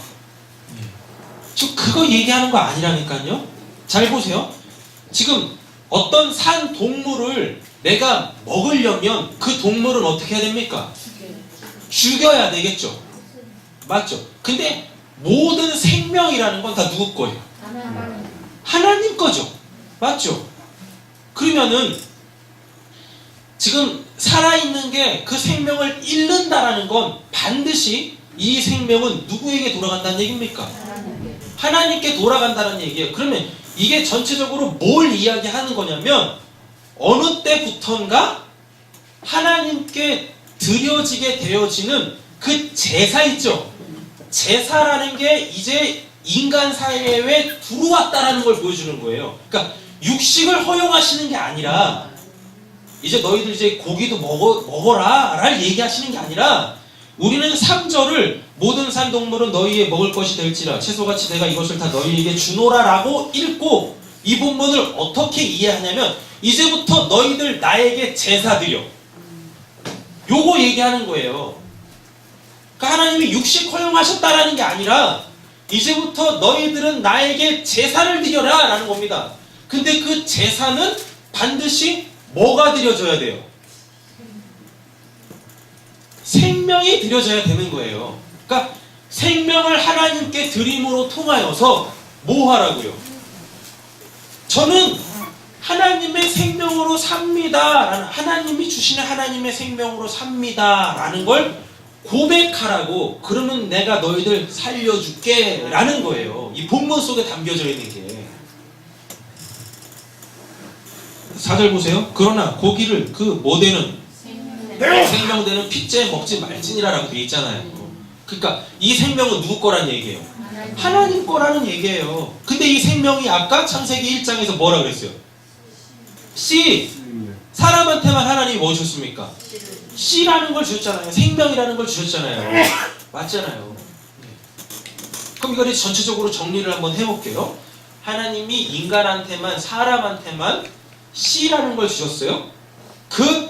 지금 그거 얘기하는 거 아니라니까요. 잘 보세요. 지금 어떤 산 동물을 내가 먹으려면 그 동물은 어떻게 해야 됩니까? 죽여야 되겠죠. 맞죠? 근데 모든 생명이라는 건 다 누구 거예요? 하나님 거죠. 맞죠? 그러면은 지금 살아있는 게 그 생명을 잃는다라는 건 반드시 이 생명은 누구에게 돌아간다는 얘기입니까? 하나님께 돌아간다는 얘기예요. 그러면 이게 전체적으로 뭘 이야기하는 거냐면, 어느 때부턴가 하나님께 드려지게 되어지는 그 제사 있죠. 제사라는 게 이제 인간 사회에 들어왔다라는 걸 보여주는 거예요. 그러니까 육식을 허용하시는 게 아니라 이제 너희들 이제 고기도 먹어라 랄 얘기하시는 게 아니라 우리는 3절을 모든 산 동물은 너희의 먹을 것이 될지라 채소같이 내가 이것을 다 너희에게 주노라 라고 읽고 이 본문을 어떻게 이해하냐면 이제부터 너희들 나에게 제사 드려. 요거 얘기하는 거예요. 그러니까 하나님이 육식 허용하셨다라는 게 아니라 이제부터 너희들은 나에게 제사를 드려라 라는 겁니다. 근데 그 제사는 반드시 뭐가 드려져야 돼요? 생명이 드려져야 되는 거예요. 그러니까 생명을 하나님께 드림으로 통하여서 뭐 하라고요? 저는 하나님의 생명으로 삽니다. 하나님이 주시는 하나님의 생명으로 삽니다. 라는 걸 고백하라고. 그러면 내가 너희들 살려줄게. 라는 거예요. 이 본문 속에 담겨져 있는 게. 4절 보세요. 그러나 고기를 그 뭐되는 생명되는 핏째 먹지 말지니라라고 되어 있잖아요. 그러니까 이 생명은 누구 거란 얘기예요? 하나님 거라는 얘기예요. 근데 이 생명이 아까 창세기 1장에서 뭐라 그랬어요? 씨. 사람한테만 하나님이 뭐 주셨습니까? 씨라는 걸 주셨잖아요. 생명이라는 걸 주셨잖아요. 맞잖아요. 그럼 이걸 전체적으로 정리를 한번 해볼게요. 하나님이 인간한테만 사람한테만 씨라는 걸 주셨어요. 그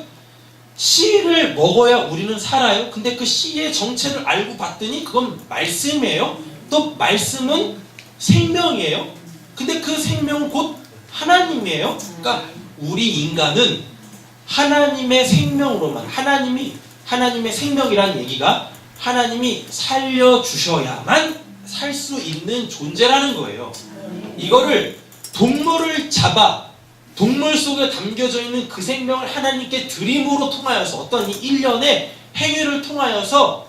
씨를 먹어야 우리는 살아요. 근데 그 씨의 정체를 알고 봤더니 그건 말씀이에요. 또 말씀은 생명이에요. 근데 그 생명은 곧 하나님이에요. 그러니까 우리 인간은 하나님의 생명으로만 하나님의 생명이라는 얘기가 하나님이 살려주셔야만 살 수 있는 존재라는 거예요. 이거를 동물을 잡아 동물 속에 담겨져 있는 그 생명을 하나님께 드림으로 통하여서 어떤 이 일련의 행위를 통하여서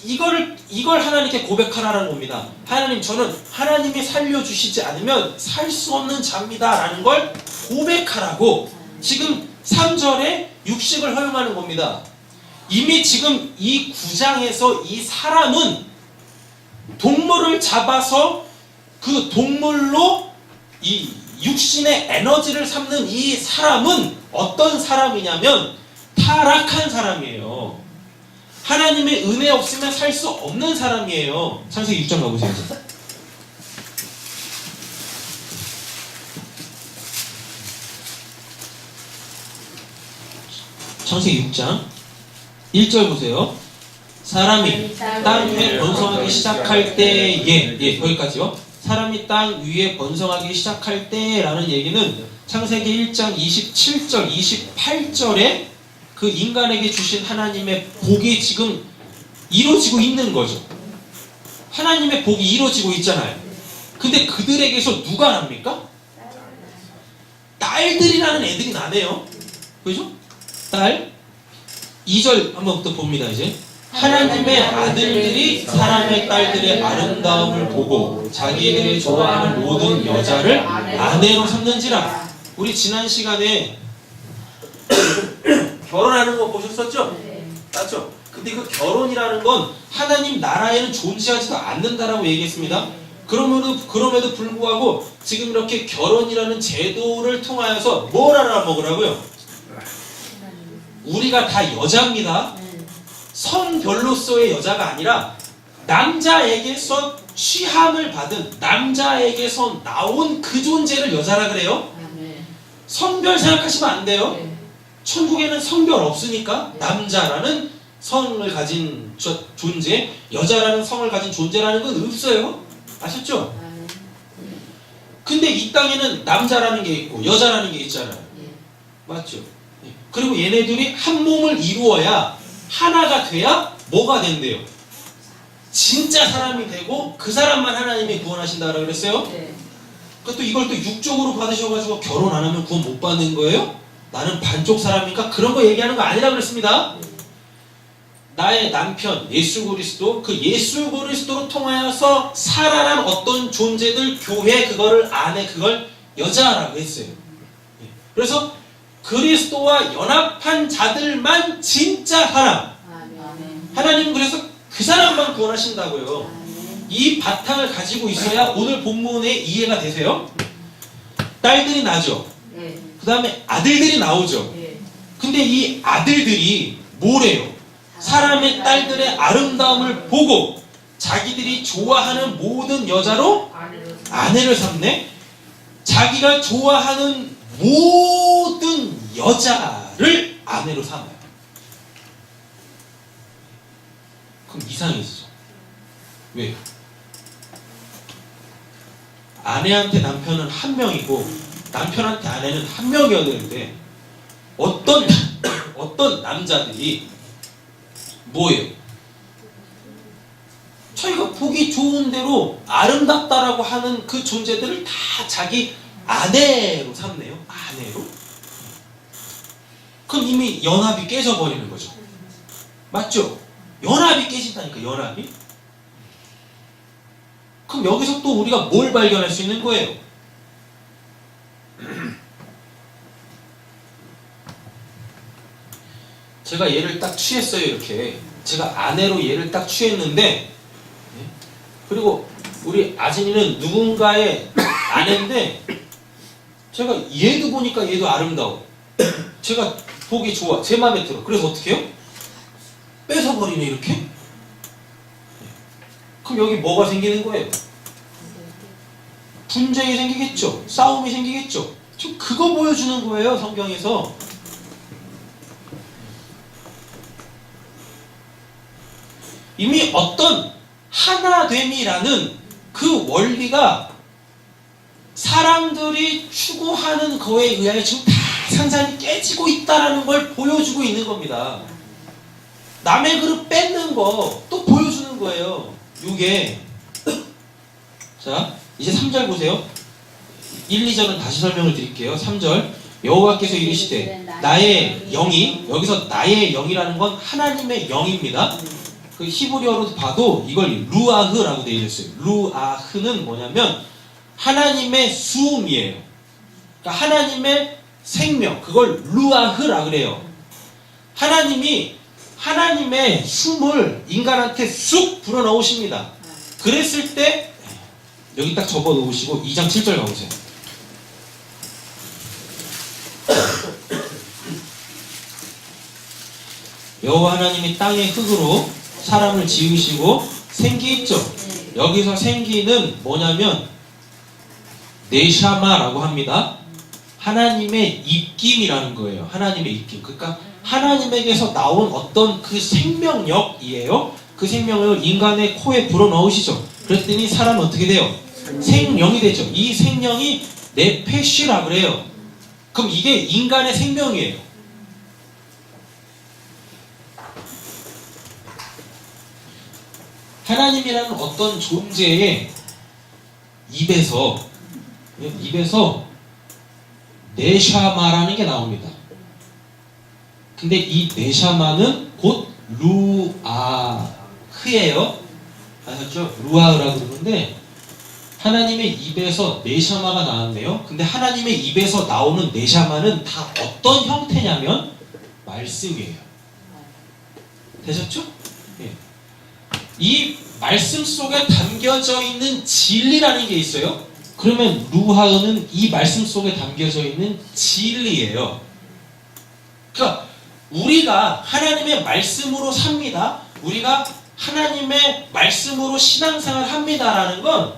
이걸 하나님께 고백하라는 겁니다. 하나님, 저는 하나님이 살려주시지 않으면 살 수 없는 자입니다 라는 걸 고백하라고 지금 3절에 육식을 허용하는 겁니다. 이미 지금 이 9장에서 이 사람은 동물을 잡아서 그 동물로 이 육신의 에너지를 삼는 이 사람은 어떤 사람이냐면 타락한 사람이에요. 하나님의 은혜 없으면 살 수 없는 사람이에요. 창세기 6장 가보세요. 창세기 6장 1절 보세요. 사람이 땅 위에 번성하기 시작할 때에 거기까지요. 사람이 땅 위에 번성하기 시작할 때라는 얘기는 창세기 1장 27절 28절에 그 인간에게 주신 하나님의 복이 지금 이루어지고 있는 거죠. 하나님의 복이 이루어지고 있잖아요. 근데 그들에게서 누가 납니까? 딸들이라는 애들이 나네요. 그죠? 딸 2절 한번 또 봅니다. 이제 하나님의 아들들이 사람의 딸들의 아름다움을 보고 자기들이 좋아하는 모든 여자를 아내로 삼는지라. 우리 지난 시간에 결혼하는 거 보셨었죠? 맞죠? 근데 그 결혼이라는 건 하나님 나라에는 존재하지도 않는다라고 얘기했습니다. 그럼에도 불구하고 지금 이렇게 결혼이라는 제도를 통하여서 뭘 알아먹으라고요? 우리가 다 여자입니다. 성별로서의 여자가 아니라 남자에게서 취함을 받은 남자에게서 나온 그 존재를 여자라 그래요. 성별 생각하시면 안 돼요. 천국에는 성별 없으니까 남자라는 성을 가진 존재, 여자라는 성을 가진 존재라는 건 없어요. 아셨죠? 근데 이 땅에는 남자라는 게 있고 여자라는 게 있잖아요. 맞죠? 그리고 얘네들이 한 몸을 이루어야 하나가 돼야 뭐가 된대요? 진짜 사람이 되고 그 사람만 하나님이 구원하신다고 그랬어요? 그것도 이걸 또 육적으로 받으셔가지고 결혼 안 하면 구원 못 받는 거예요? 나는 반쪽 사람이니까 그런 거 얘기하는 거 아니라 그랬습니다. 나의 남편 예수 그리스도, 그 예수 그리스도로 통하여서 살아난 어떤 존재들, 교회 그거를 안에 그걸 여자라고 했어요. 그래서 그리스도와 연합한 자들만 진짜 사람. 하나님은 그래서 그 사람만 구원하신다고요. 이 바탕을 가지고 있어야 오늘 본문의 이해가 되세요. 딸들이 나죠. 그 다음에 아들들이 나오죠. 근데 이 아들들이 뭐래요? 사람의 딸들의 아름다움을 보고 자기들이 좋아하는 모든 여자로 아내를 삼네? 자기가 좋아하는 모든 여자를 아내로 삼아요. 그럼 이상해지죠. 왜요? 아내한테 남편은 한 명이고 남편한테 아내는 한 명이어야 되는데 어떤 남자들이 뭐예요? 자기가 보기 좋은 대로 아름답다라고 하는 그 존재들을 다 자기 아내로 삼네요. 아내로? 그럼 이미 연합이 깨져버리는 거죠. 맞죠? 연합이 깨진다니까, 연합이. 그럼 여기서 또 우리가 뭘 발견할 수 있는 거예요? 제가 얘를 딱 취했어요. 이렇게 제가 아내로 얘를 딱 취했는데, 그리고 우리 아진이는 누군가의 아내인데 제가 얘도 보니까 얘도 아름다워. 제가 보기 좋아. 제 마음에 들어. 그래서 어떻게 해요? 뺏어버리네 이렇게? 그럼 여기 뭐가 생기는 거예요? 분쟁이 생기겠죠. 싸움이 생기겠죠. 지금 그거 보여주는 거예요. 성경에서. 이미 어떤 하나됨이라는 그 원리가 사람들이 추구하는 거에 의하여 지금 다 상상이 깨지고 있다는 걸 보여주고 있는 겁니다. 남의 그릇 뺏는 거 또 보여주는 거예요. 이게 자 이제 3절 보세요. 1, 2절은 다시 설명을 드릴게요. 3절 여호와께서 이르시되 나의 영이, 여기서 나의 영이라는 건 하나님의 영입니다. 그 히브리어로 봐도 이걸 루아흐라고 되어 있어요. 루아흐는 뭐냐면 하나님의 수음이에요. 그러니까 하나님의 생명, 그걸 루아흐라 그래요. 하나님이 하나님의 숨을 인간한테 쑥 불어넣으십니다. 그랬을 때 여기 딱 접어 놓으시고 2장 7절 가보세요. 여호와 하나님이 땅의 흙으로 사람을 지으시고 생기 있죠. 여기서 생기는 뭐냐면 네샤마라고 합니다. 하나님의 입김이라는 거예요. 하나님의 입김. 그러니까 하나님에게서 나온 어떤 그 생명력이에요. 그 생명력을 인간의 코에 불어넣으시죠. 그랬더니 사람은 어떻게 돼요? 생명이 되죠. 이 생명이 네페시라 그래요. 그럼 이게 인간의 생명이에요. 하나님이라는 어떤 존재의 입에서 네샤마라는 게 나옵니다. 근데 이 네샤마는 곧 루아흐예요. 아셨죠? 루아흐라고 그러는데 하나님의 입에서 네샤마가 나왔네요. 근데 하나님의 입에서 나오는 네샤마는 다 어떤 형태냐면 말씀이에요. 되셨죠? 네. 이 말씀 속에 담겨져 있는 진리라는 게 있어요. 그러면 루하흐는 이 말씀 속에 담겨져 있는 진리예요. 그러니까 우리가 하나님의 말씀으로 삽니다. 우리가 하나님의 말씀으로 신앙생활을 합니다라는 건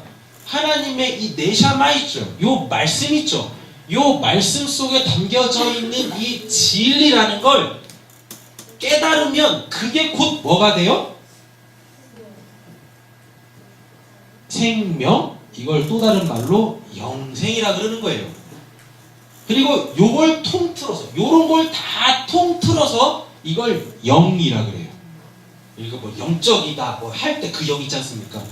하나님의 이 네샤마 있죠. 요 말씀 있죠. 요 말씀 속에 담겨져 있는 이 진리라는 걸 깨달으면 그게 곧 뭐가 돼요? 생명, 이걸 또 다른 말로 영생이라 그러는 거예요. 그리고 요걸 통틀어서, 요런 걸 다 통틀어서 이걸 영이라 그래요. 이거 뭐 영적이다, 뭐 할 때 그 영 있지 않습니까?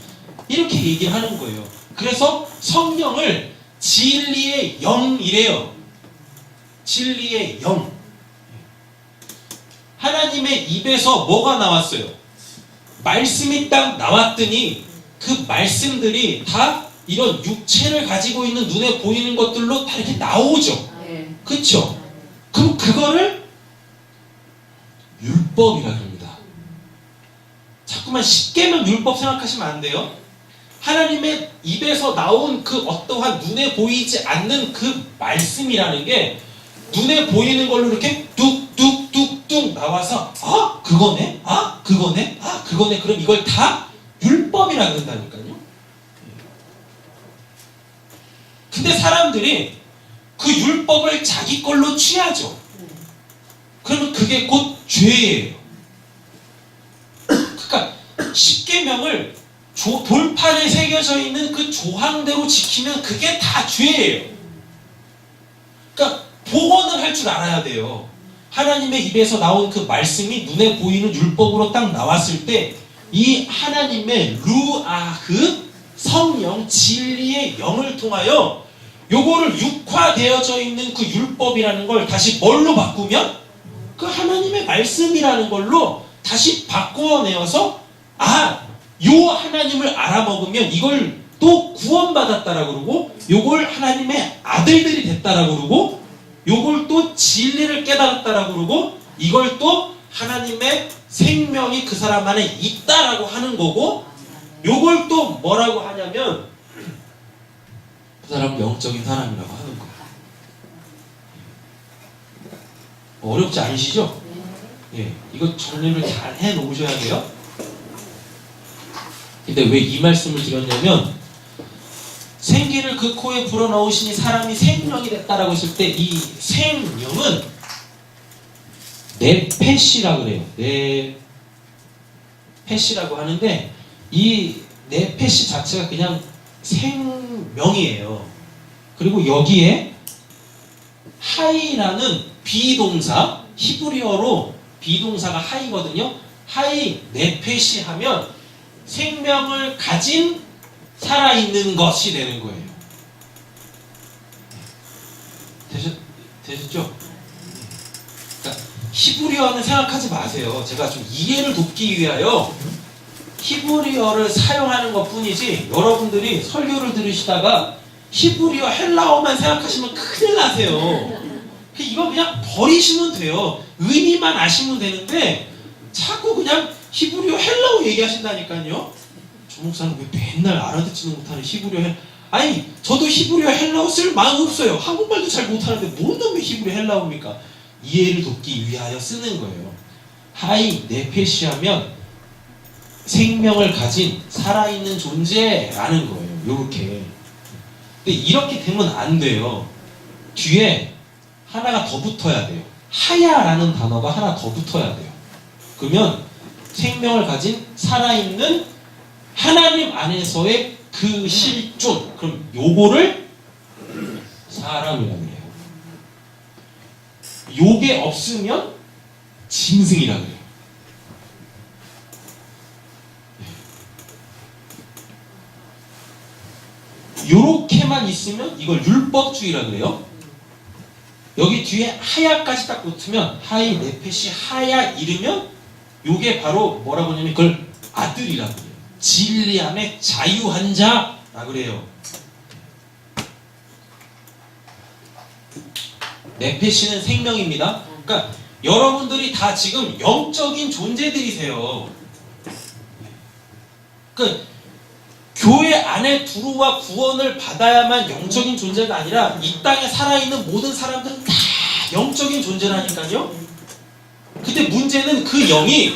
이렇게 얘기를 하는 거예요. 그래서 성령을 진리의 영이래요. 진리의 영. 하나님의 입에서 뭐가 나왔어요? 말씀이 딱 나왔더니 그 말씀들이 다 이런 육체를 가지고 있는 눈에 보이는 것들로 다 이렇게 나오죠. 그렇죠? 그럼 그거를 율법이라 합니다. 자꾸만 십계명 율법 생각하시면 안 돼요. 하나님의 입에서 나온 그 어떠한 눈에 보이지 않는 그 말씀이라는 게 눈에 보이는 걸로 이렇게 뚝뚝 뚝 나와서 그거네? 그거네? 그거네? 그럼 이걸 다 율법이라 그런다니까요. 근데 사람들이 그 율법을 자기 걸로 취하죠. 그러면 그게 곧 죄예요. 그러니까 십계명을 돌판에 새겨져 있는 그 조항대로 지키면 그게 다 죄예요. 그러니까 복원을 할 줄 알아야 돼요. 하나님의 입에서 나온 그 말씀이 눈에 보이는 율법으로 딱 나왔을 때 이 하나님의 루아흐 성령 진리의 영을 통하여 요거를 육화되어져 있는 그 율법이라는 걸 다시 뭘로 바꾸면 그 하나님의 말씀이라는 걸로 다시 바꾸어내어서 요 하나님을 알아먹으면 이걸 또 구원받았다라 그러고 요걸 하나님의 아들들이 됐다라 그러고 요걸 또 진리를 깨달았다라 그러고 이걸 또 하나님의 생명이 그 사람 안에 있다라고 하는 거고 요걸 또 뭐라고 하냐면 그 사람은 영적인 사람이라고 하는 거예요. 어렵지 않으시죠? 예, 이거 정리를 잘 해놓으셔야 돼요. 근데 왜 이 말씀을 드렸냐면 생기를 그 코에 불어넣으시니 사람이 생명이 됐다라고 했을 때 이 생명은 네페시라 그래요. 네페시라고 하는데 이 네페시 자체가 그냥 생명이에요. 그리고 여기에 하이라는 비동사, 히브리어로 비동사가 하이거든요. 하이 네페시 하면 생명을 가진 살아있는 것이 되는 거예요. 되셨죠? 그러니까 히브리어는 생각하지 마세요. 제가 좀 이해를 돕기 위하여 히브리어를 사용하는 것 뿐이지 여러분들이 설교를 들으시다가 히브리어 헬라어만 생각하시면 큰일 나세요. 이거 그냥 버리시면 돼요. 의미만 아시면 되는데 자꾸 그냥 히브리어 헬라어 얘기하신다니까요. 조 목사는 왜 맨날 알아듣지는 못하는 히브리어 아니 저도 히브리어 헬라어 쓸 마음 없어요. 한국말도 잘 못하는데 뭔 놈의 히브리어 헬라어입니까? 이해를 돕기 위하여 쓰는 거예요. 하이 네페시 하면 생명을 가진 살아있는 존재라는 거예요. 요렇게. 근데 이렇게 되면 안 돼요. 뒤에 하나가 더 붙어야 돼요. 하야라는 단어가 하나 더 붙어야 돼요. 그러면 생명을 가진 살아있는 하나님 안에서의 그 실존. 그럼 요거를 사람이라고 해요. 요게 없으면 짐승이라고 해요. 요렇게만 있으면 이걸 율법주의라고 해요. 여기 뒤에 하야까지 딱 붙으면 하이 네페시 하야 이르면 요게 바로 뭐라고 하냐면 그걸 아들이라고 해요. 진리 안에 자유한 자라고 그래요. 네페시는 생명입니다. 그러니까 여러분들이 다 지금 영적인 존재들이세요. 그러니까 교회 안에 들어와 구원을 받아야만 영적인 존재가 아니라 이 땅에 살아있는 모든 사람들은 다 영적인 존재라니까요. 근데 문제는 그 영이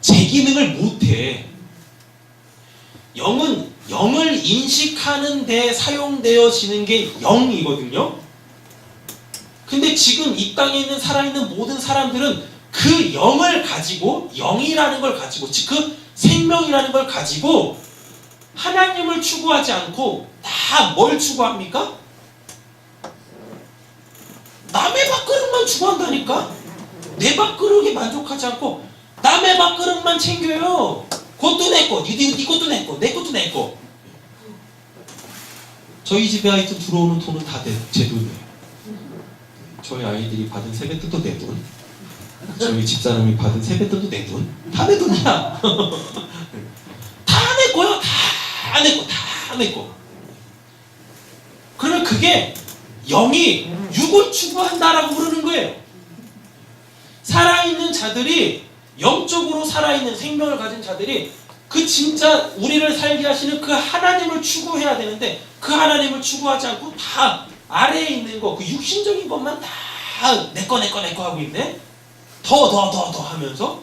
제 기능을 못해. 영은 영을 인식하는 데 사용되어지는 게 영이거든요. 근데 지금 이 땅에 있는 살아있는 모든 사람들은 그 영을 가지고 영이라는 걸 가지고 즉 그 생명이라는 걸 가지고 하나님을 추구하지 않고 다 뭘 추구합니까? 남의 밥그릇만 추구한다니까? 내 밥그릇에 만족하지 않고 남의 밥그릇만 챙겨요. 그것도 내 거, 네 것도 내 거, 내 것도 내 거. 저희 집에 하여튼 들어오는 돈은 다 제 돈이에요. 저희 아이들이 받은 세뱃돈도 내 돈, 저희 집사람이 받은 세뱃돈도 내 돈, 다 내 돈이야. 다 내 거야, 다 내 거, 다 내 거. 그러면 그게 영이 육을 추구한다라고 부르는 거예요. 살아있는 자들이 영적으로 살아있는 생명을 가진 자들이 그 진짜 우리를 살게 하시는 그 하나님을 추구해야 되는데 그 하나님을 추구하지 않고 다 아래에 있는 거, 그 육신적인 것만 다 내 거 하고 있네? 더 하면서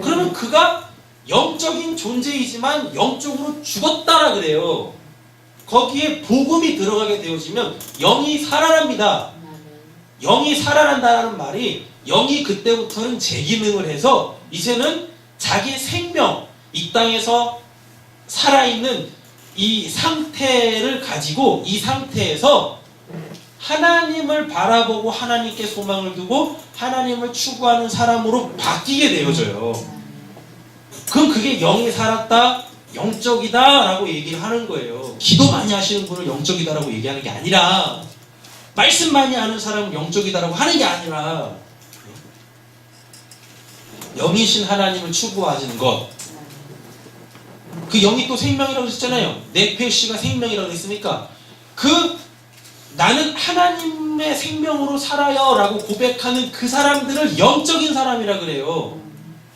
그러면 그가 영적인 존재이지만 영적으로 죽었다라 그래요. 거기에 복음이 들어가게 되어지면 영이 살아납니다. 영이 살아난다는 말이 영이 그때부터는 재기능을 해서 이제는 자기 생명, 이 땅에서 살아있는 이 상태를 가지고 이 상태에서 하나님을 바라보고 하나님께 소망을 두고 하나님을 추구하는 사람으로 바뀌게 되어져요. 그럼 그게 영이 살았다, 영적이다 라고 얘기를 하는 거예요. 기도 많이 하시는 분을 영적이다 라고 얘기하는 게 아니라, 말씀 많이 하는 사람은 영적이다 라고 하는 게 아니라, 영이신 하나님을 추구하시는 것. 그 영이 또 생명이라고 했잖아요. 네페시가 생명이라고 했으니까 나는 하나님의 생명으로 살아요 라고 고백하는 그 사람들을 영적인 사람이라 그래요.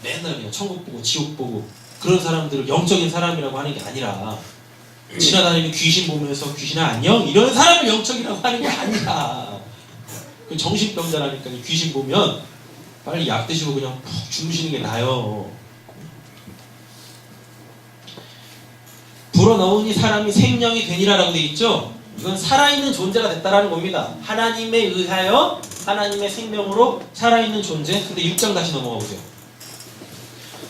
맨날 그냥 천국 보고 지옥 보고 그런 사람들을 영적인 사람이라고 하는 게 아니라, 지나다니는 귀신 보면서 귀신아 안녕 이런 사람을 영적이라고 하는 게 아니라, 정신병자라니까 귀신 보면 빨리 약 드시고 그냥 푹 주무시는 게 나아요. 불어넣으니 사람이 생명이 되니라라고 되어 있죠. 이건 살아있는 존재가 됐다라는 겁니다. 하나님에 의하여 하나님의 생명으로 살아있는 존재. 근데 6장 다시 넘어가 보세요.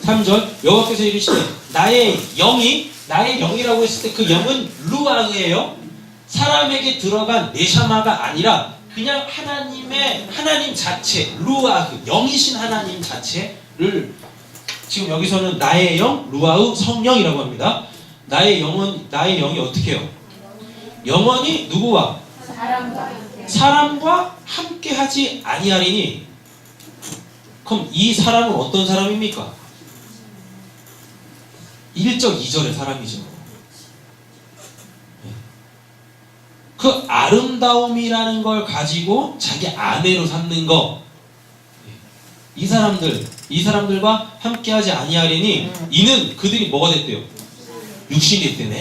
3절 여호와께서 이르시되 나의 영이라고 했을 때 그 영은 루아흐예요. 사람에게 들어간 네샤마가 아니라 그냥 하나님 자체, 루아흐, 영이신 하나님 자체를 지금 여기서는 나의 영, 루아흐, 성령이라고 합니다. 나의 영이 어떻게 해요? 영원히 누구와? 사람과 함께 하지 아니하리니. 그럼 이 사람은 어떤 사람입니까? 1절, 2절의 사람이죠. 그 아름다움이라는 걸 가지고 자기 아내로 삼는 거. 이 사람들과 함께하지 아니하리니 이는 그들이 뭐가 됐대요? 육신이 됐대네.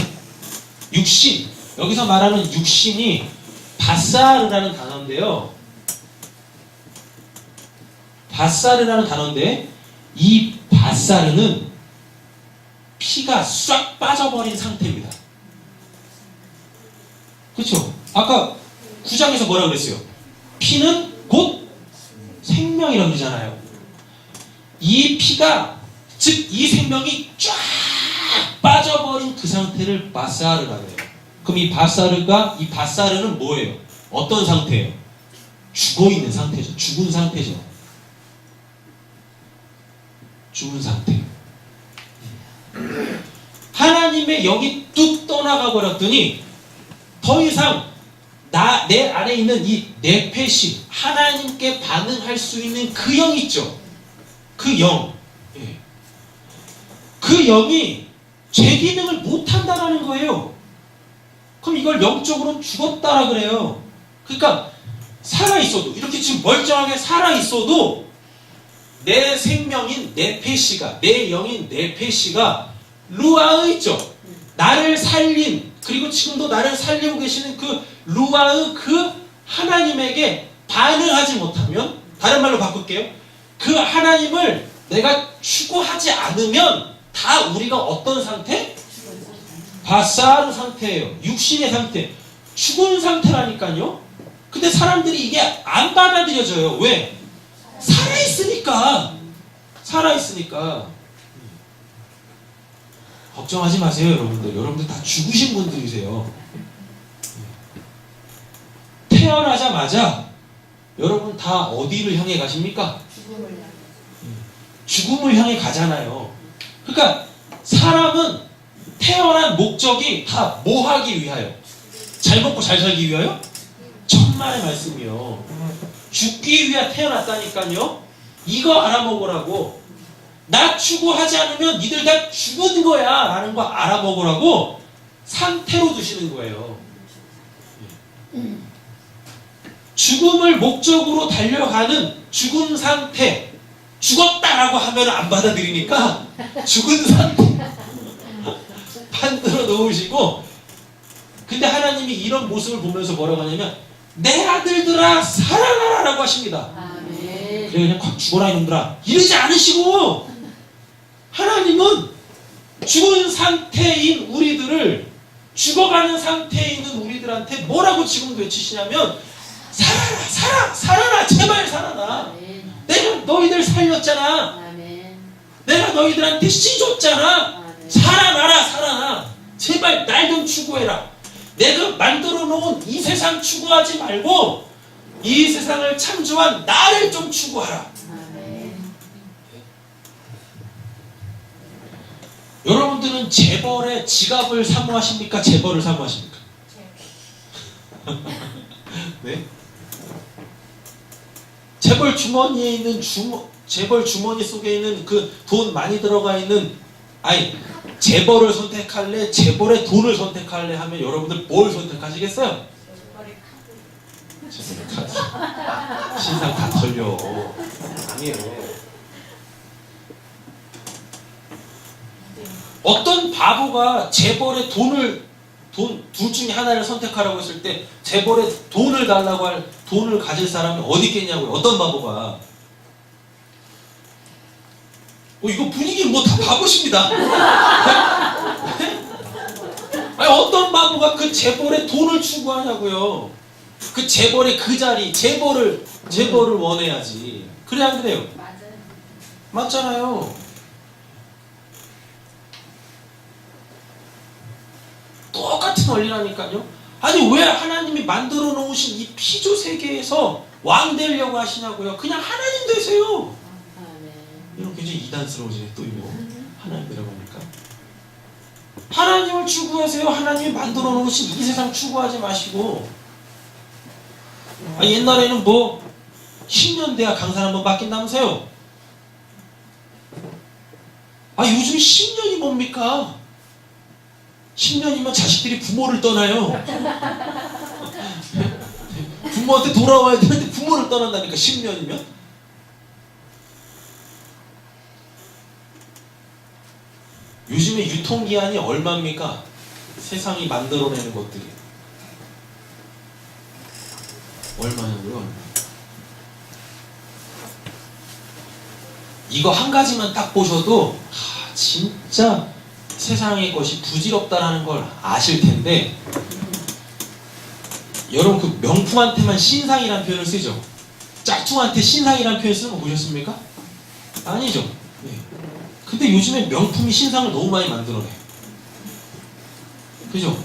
육신. 여기서 말하는 육신이 바사르라는 단어인데요. 바사르라는 단어인데 이 바사르는 피가 싹 빠져버린 상태입니다. 그렇죠? 아까 9장에서 뭐라 그랬어요? 피는 곧 생명이라고 그러잖아요. 이 피가, 즉 이 생명이 쫙 빠져버린 그 상태를 바사르라고 해요. 그럼 이 바사르는 뭐예요? 어떤 상태예요? 죽어있는 상태죠. 죽은 상태죠. 죽은 상태. 하나님의 영이 뚝 떠나가 버렸더니 더 이상 내 안에 있는 이 네페시, 하나님께 반응할 수 있는 그 영 있죠. 그 영. 그 영이 죄 기능을 못한다라는 거예요. 그럼 이걸 영적으로는 죽었다라 그래요. 그러니까 살아있어도, 이렇게 지금 멀쩡하게 살아있어도 내 생명인 네페시가, 내 영인 네페시가 루아흐 있죠. 나를 살린, 그리고 지금도 나를 살리고 계시는 그 루아흐, 그 하나님에게 반응하지 못하면, 다른 말로 바꿀게요. 그 하나님을 내가 추구하지 않으면 다 우리가 어떤 상태? 바사르 상태예요. 육신의 상태. 죽은 상태라니까요. 근데 사람들이 이게 안 받아들여져요. 왜? 살아있으니까. 걱정하지 마세요, 여러분들. 여러분들 다 죽으신 분들이세요. 태어나자마자 여러분 다 어디를 향해 가십니까? 죽음을 향해 가잖아요. 그러니까 사람은 태어난 목적이 다 뭐 하기 위하여? 잘 먹고 잘 살기 위하여? 천만의 말씀이요. 죽기 위해 태어났다니까요. 이거 알아먹으라고. 나 추구하지 않으면 니들 다 죽은 거야 라는 거 알아먹으라고 상태로 두시는 거예요. 죽음을 목적으로 달려가는 죽은 상태. 죽었다라고 하면 안 받아들이니까 죽은 상태 만들어 놓으시고, 근데 하나님이 이런 모습을 보면서 뭐라고 하냐면 내 아들들아 살아나라 라고 하십니다. 그래 그냥 확 죽어라 이놈들아 이러지 않으시고 하나님은 죽은 상태인 우리들을 죽어가는 상태에 있는 우리들한테 뭐라고 지금도 외치시냐면 살아라 살아라 제발 살아라 아멘. 내가 너희들 살렸잖아 아멘. 내가 너희들한테 씨 줬잖아 아멘. 살아나 제발 날 좀 추구해라 내가 만들어 놓은 이 세상 추구하지 말고 이 세상을 창조한 나를 좀 추구하라. 아멘. 여러분들은 재벌의 지갑을 사모하십니까? 재벌을 사모하십니까? 네? 재벌 주머니에 있는 재벌 주머니 속에 있는 그 돈 많이 들어가 있는 아니 재벌을 선택할래? 재벌의 돈을 선택할래? 하면 여러분들 뭘 선택하시겠어요? 재벌의 카드. 신상 다 털려. 아니에요. 어떤 바보가 재벌의 둘 중에 하나를 선택하라고 했을 때 재벌의 돈을 달라고 할 돈을 가질 사람이 어디 있겠냐고요. 어떤 바보가. 이거 분위기 뭐 다 바보십니다. 아니, 어떤 바보가 그 재벌의 돈을 추구하냐고요. 그 재벌의 그 자리, 재벌을 원해야지. 그래 안 그래요? 맞아요. 맞잖아요. 똑같은 원리라니까요. 아니 왜 하나님이 만들어 놓으신 이 피조 세계에서 왕 되려고 하시냐고요. 그냥 하나님 되세요. 아멘. 이런 굉장히 이단스러워지네 또 이거. 하나님 되라고 하니까. 하나님을 추구하세요. 하나님이 만들어 놓으신 이 세상 추구하지 마시고. 옛날에는 뭐 10년 돼야 강산 한번 바뀐다면서요. 요즘 10년이 뭡니까? 10년이면 자식들이 부모를 떠나요. 부모한테 돌아와야 되는데 부모를 떠난다니까 10년이면. 요즘에 유통기한이 얼마입니까? 세상이 만들어내는 것들이 얼마냐고요? 이거 한 가지만 딱 보셔도 진짜 세상의 것이 부질없다라는 걸 아실 텐데, 여러분 그 명품한테만 신상이라는 표현을 쓰죠. 짝퉁한테 신상이라는 표현 쓰는 거 보셨습니까? 아니죠. 네. 근데 요즘에 명품이 신상을 너무 많이 만들어내요. 그죠?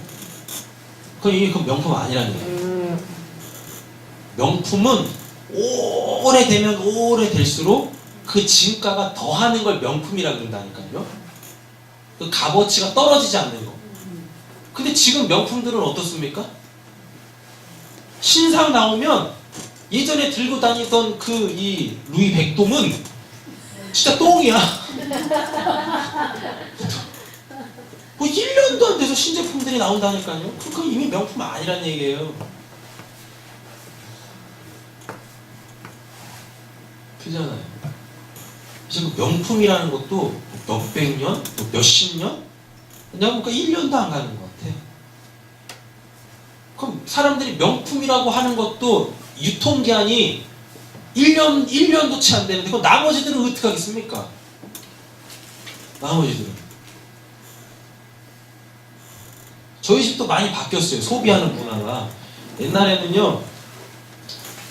이게 그 명품 아니라는 얘기예요. 명품은 오래되면 오래될수록 그 진가가 더하는 걸 명품이라 그런다니까요. 그 값어치가 떨어지지 않는 거. 근데 지금 명품들은 어떻습니까? 신상 나오면 예전에 들고 다니던 그 이 루이 백돔은 진짜 똥이야. 뭐 1년도 안 돼서 신제품들이 나온다니까요. 그건 이미 명품 아니란 얘기예요. 그잖아요. 지금 명품이라는 것도 몇백 년, 몇십 년? 내가 보니까 1년도 안 가는 것 같아. 그럼 사람들이 명품이라고 하는 것도 유통기한이 1년도 채 안 되는데 그럼 나머지들은 어떻게 하겠습니까? 나머지들은. 저희 집도 많이 바뀌었어요. 소비하는 문화가. 옛날에는요,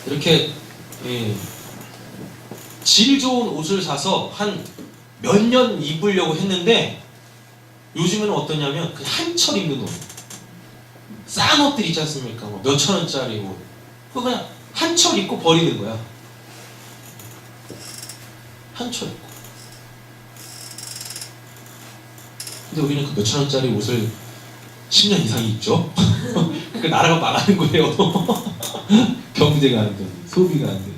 이렇게 질 좋은 옷을 사서 한 몇 년 입으려고 했는데 요즘에는 어떠냐면 그냥 한철 입는 옷, 싼 옷들 있지 않습니까? 뭐 몇천 원짜리 옷, 그거 그냥 한철 입고 버리는 거야. 한철 입고. 근데 우리는 그 몇천 원짜리 옷을 10년 이상 입죠. 그러니까 나라가 망하는 거예요. 경제가 안 되니, 소비가 안 되니.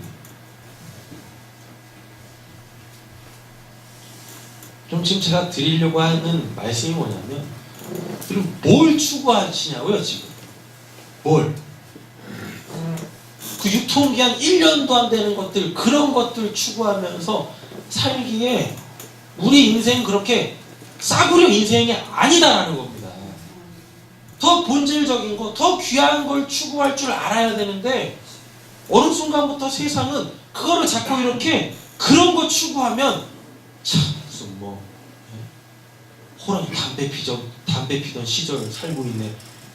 좀 지금 제가 드리려고 하는 말씀이 뭐냐면, 그럼 뭘 추구하시냐고요, 지금? 뭘? 그 유통기한 1년도 안 되는 것들, 그런 것들 추구하면서 살기에 우리 인생 그렇게 싸구려 인생이 아니다라는 겁니다. 더 본질적인 거, 더 귀한 걸 추구할 줄 알아야 되는데 어느 순간부터 세상은 그거를 자꾸 이렇게 그런 거 추구하면 참 무슨 뭐 호랑이 담배 피던 시절 살고 있네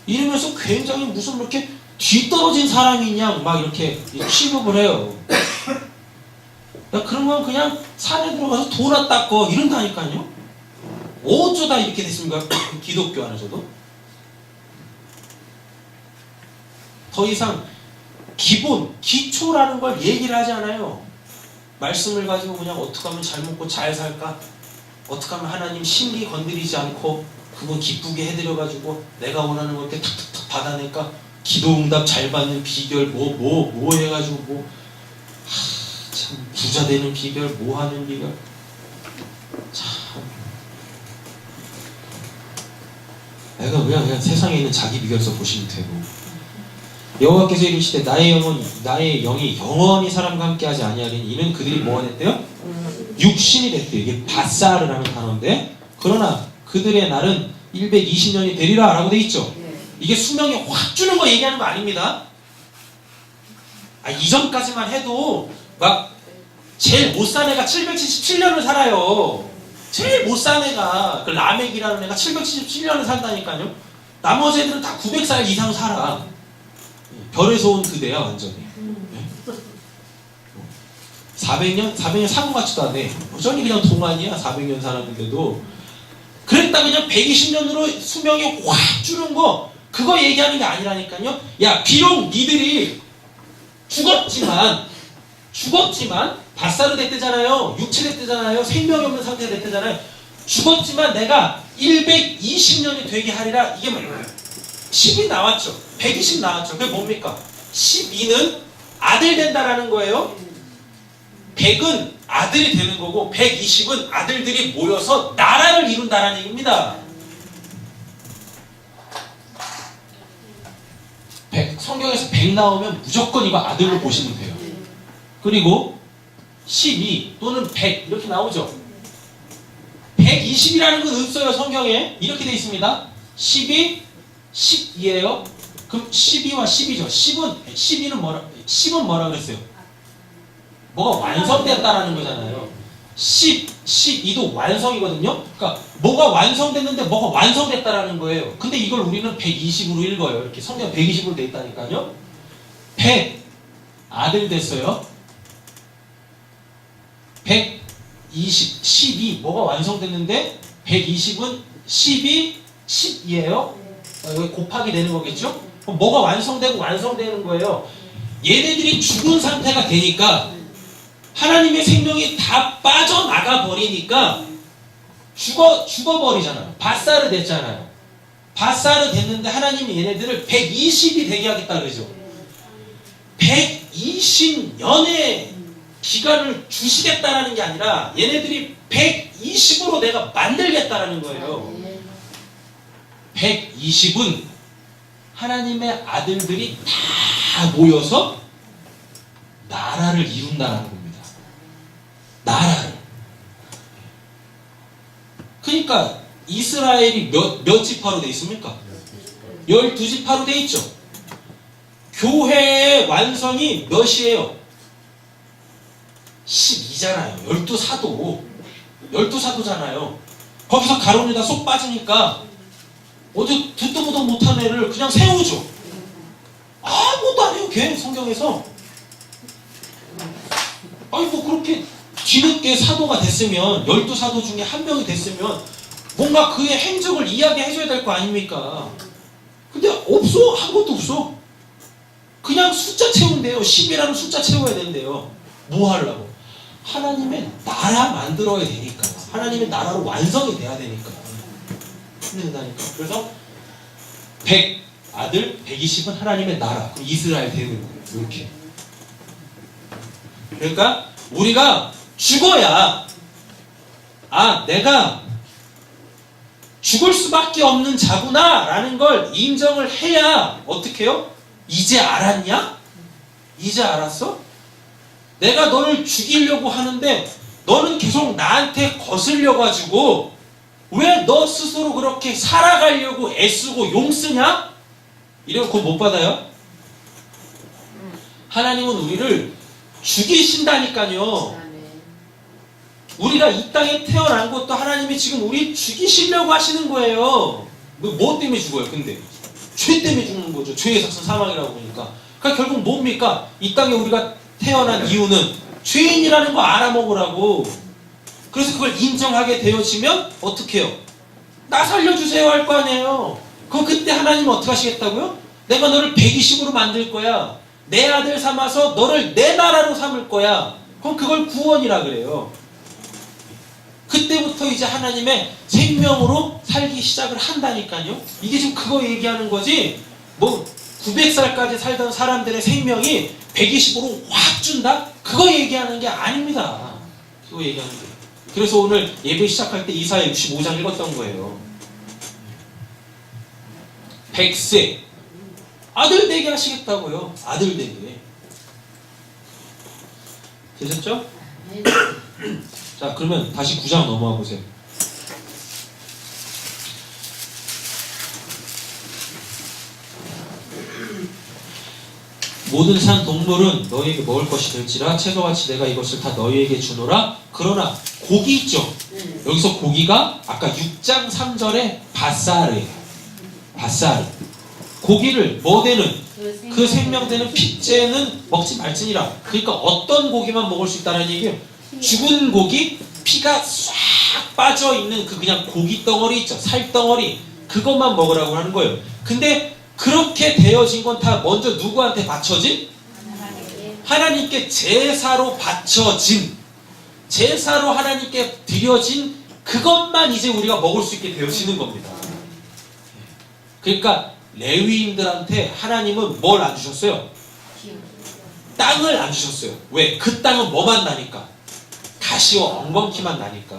이러면서 굉장히 무슨 이렇게 뒤떨어진 사람이냐 막 이렇게 취급을 해요. 야, 그런 건 그냥 산에 들어가서 도나 닦어 이런다니까요. 어쩌다 이렇게 됐습니까? 기독교 안에서도 더 이상 기본, 기초라는 걸 얘기를 하지 않아요. 말씀을 가지고 그냥 어떻게 하면 잘 먹고 잘 살까? 어떻게 하면 하나님 심기 건드리지 않고 그거 기쁘게 해드려가지고 내가 원하는 거 이렇게 탁탁탁 받아낼까? 기도응답 잘 받는 비결 뭐 해가지고 참 부자 되는 비결 뭐 하는 비결 참 내가 그냥 세상에 있는 자기 비결서 보시면 되고 여호와께서 이르시되 나의 영이 영원히 사람과 함께하지 아니하리니 이는 그들이 뭐가 됐대요? 육신이 됐대요. 이게 바사르라는 단어인데 그러나 그들의 날은 120년이 되리라 라고 돼 있죠. 이게 수명이 확 주는 거 얘기하는 거 아닙니다. 이전까지만 해도 막 제일 못 산 애가 777년을 살아요. 제일 못 산 애가 그 라멕이라는 애가 777년을 산다니까요. 나머지 애들은 다 900살 이상 살아. 별에서 온 그대야 완전히. 400년 사고 같지도 않네. 여전히 그냥 동안이야. 400년 살았는데도. 그랬다 그냥 120년으로 수명이 확 줄은 거 그거 얘기하는 게 아니라니까요. 야 비록 니들이 죽었지만 바사르 됐대잖아요. 육체 됐대잖아요. 생명이 없는 상태가 됐대잖아요. 죽었지만 내가 120년이 되게 하리라. 이게 뭐예요? 10이 나왔죠. 120 나왔죠. 그게 뭡니까? 12는 아들 된다라는 거예요. 100은 아들이 되는 거고 120은 아들들이 모여서 나라를 이룬다라는 얘기입니다. 100, 성경에서 100 나오면 무조건 이거 아들로 보시면 돼요. 그리고 12 또는 100 이렇게 나오죠. 120이라는 건 없어요. 성경에 이렇게 돼 있습니다. 12, 10이에요. 그럼 12와 10이죠. 10은 뭐라 그랬어요? 뭐가 완성됐다라는 거잖아요. 12도 완성이거든요. 그러니까 뭐가 완성됐는데 뭐가 완성됐다라는 거예요. 근데 이걸 우리는 120으로 읽어요. 이렇게 성경 120으로 돼 있다니까요. 100 아들 됐어요. 120 12 뭐가 완성됐는데 120은 12 10이에요. 여기 곱하기 되는 거겠죠? 그럼 뭐가 완성되고 완성되는 거예요. 얘네들이 죽은 상태가 되니까 하나님의 생명이 다 빠져나가 버리니까 죽어버리잖아요. 바사르 됐잖아요. 바사르 됐는데 하나님이 얘네들을 120이 되게 하겠다 그러죠. 120년의 기간을 주시겠다라는 게 아니라 얘네들이 120으로 내가 만들겠다라는 거예요. 120은 하나님의 아들들이 다 모여서 나라를 이룬다는 겁니다. 나라를. 그러니까 이스라엘이 몇 지파로 돼 있습니까? 12지파로 돼 있죠. 교회의 완성이 몇이에요? 12잖아요. 12사도잖아요. 거기서 가론유다 쏙 빠지니까 어제 듣도 보도 못한 애를 그냥 세우죠. 아무것도 안 해요. 걔 성경에서. 아니 뭐 그렇게 뒤늦게 사도가 됐으면 12사도 중에 한 명이 됐으면 뭔가 그의 행적을 이야기해줘야 될 거 아닙니까? 근데 없어. 아무것도 없어. 그냥 숫자 채운대요. 10이라는 숫자 채워야 된대요. 뭐 하려고? 하나님의 나라 만들어야 되니까. 하나님의 나라로 완성이 돼야 되니까. 그래서 100 아들 120은 하나님의 나라. 그럼 이스라엘 되는 거예요. 이렇게. 그러니까 우리가 죽어야 내가 죽을 수밖에 없는 자구나 라는 걸 인정을 해야 어떻게 해요? 이제 알았냐? 이제 알았어? 내가 너를 죽이려고 하는데 너는 계속 나한테 거슬려 가지고 왜 너 스스로 그렇게 살아가려고 애쓰고 용쓰냐? 이러면 그거 못 받아요? 하나님은 우리를 죽이신다니까요. 아멘. 우리가 이 땅에 태어난 것도 하나님이 지금 우리 죽이시려고 하시는 거예요. 뭐 때문에 죽어요? 근데 죄 때문에 죽는 거죠. 죄의 삭은 사망이라고 보니까. 그러니까 결국 뭡니까? 이 땅에 우리가 태어난 이유는 죄인이라는 거 알아먹으라고. 그래서 그걸 인정하게 되어지면 어떻게 해요? 나 살려주세요 할 거 아니에요. 그럼 그때 하나님은 어떻게 하시겠다고요? 내가 너를 120으로 만들 거야. 내 아들 삼아서 너를 내 나라로 삼을 거야. 그럼 그걸 구원이라 그래요. 그때부터 이제 하나님의 생명으로 살기 시작을 한다니까요. 이게 지금 그거 얘기하는 거지. 뭐 900살까지 살던 사람들의 생명이 120으로 확 준다? 그거 얘기하는 게 아닙니다. 그거 얘기하는 거예요. 그래서 오늘 예배 시작할 때 이사야 65장 읽었던 거예요. 100세 아들 되게 하시겠다고요. 아들 되게. 되셨죠? 자, 그러면 다시 9장 넘어가 보세요. 모든 산 동물은 너희에게 먹을 것이 될지라 채소같이 내가 이것을 다 너희에게 주노라. 그러나 고기 있죠. 여기서 고기가 아까 6장 3절에 바사르예요. 바사르. 고기를 뭐 되는 그 생명되는 핏째는 먹지 말지니라. 그러니까 어떤 고기만 먹을 수 있다는 얘기예요. 죽은 고기, 피가 싹 빠져있는 그 그냥 고기 덩어리 있죠. 살덩어리. 그것만 먹으라고 하는 거예요. 근데 그렇게 되어진 건 다 먼저 누구한테 바쳐진? 하나님께 제사로 바쳐진, 제사로 하나님께 드려진 그것만 이제 우리가 먹을 수 있게 되어지는 겁니다. 그러니까 레위인들한테 하나님은 뭘 안 주셨어요? 땅을 안 주셨어요. 왜? 그 땅은 뭐만 나니까? 가시와 엉겅퀴만 나니까.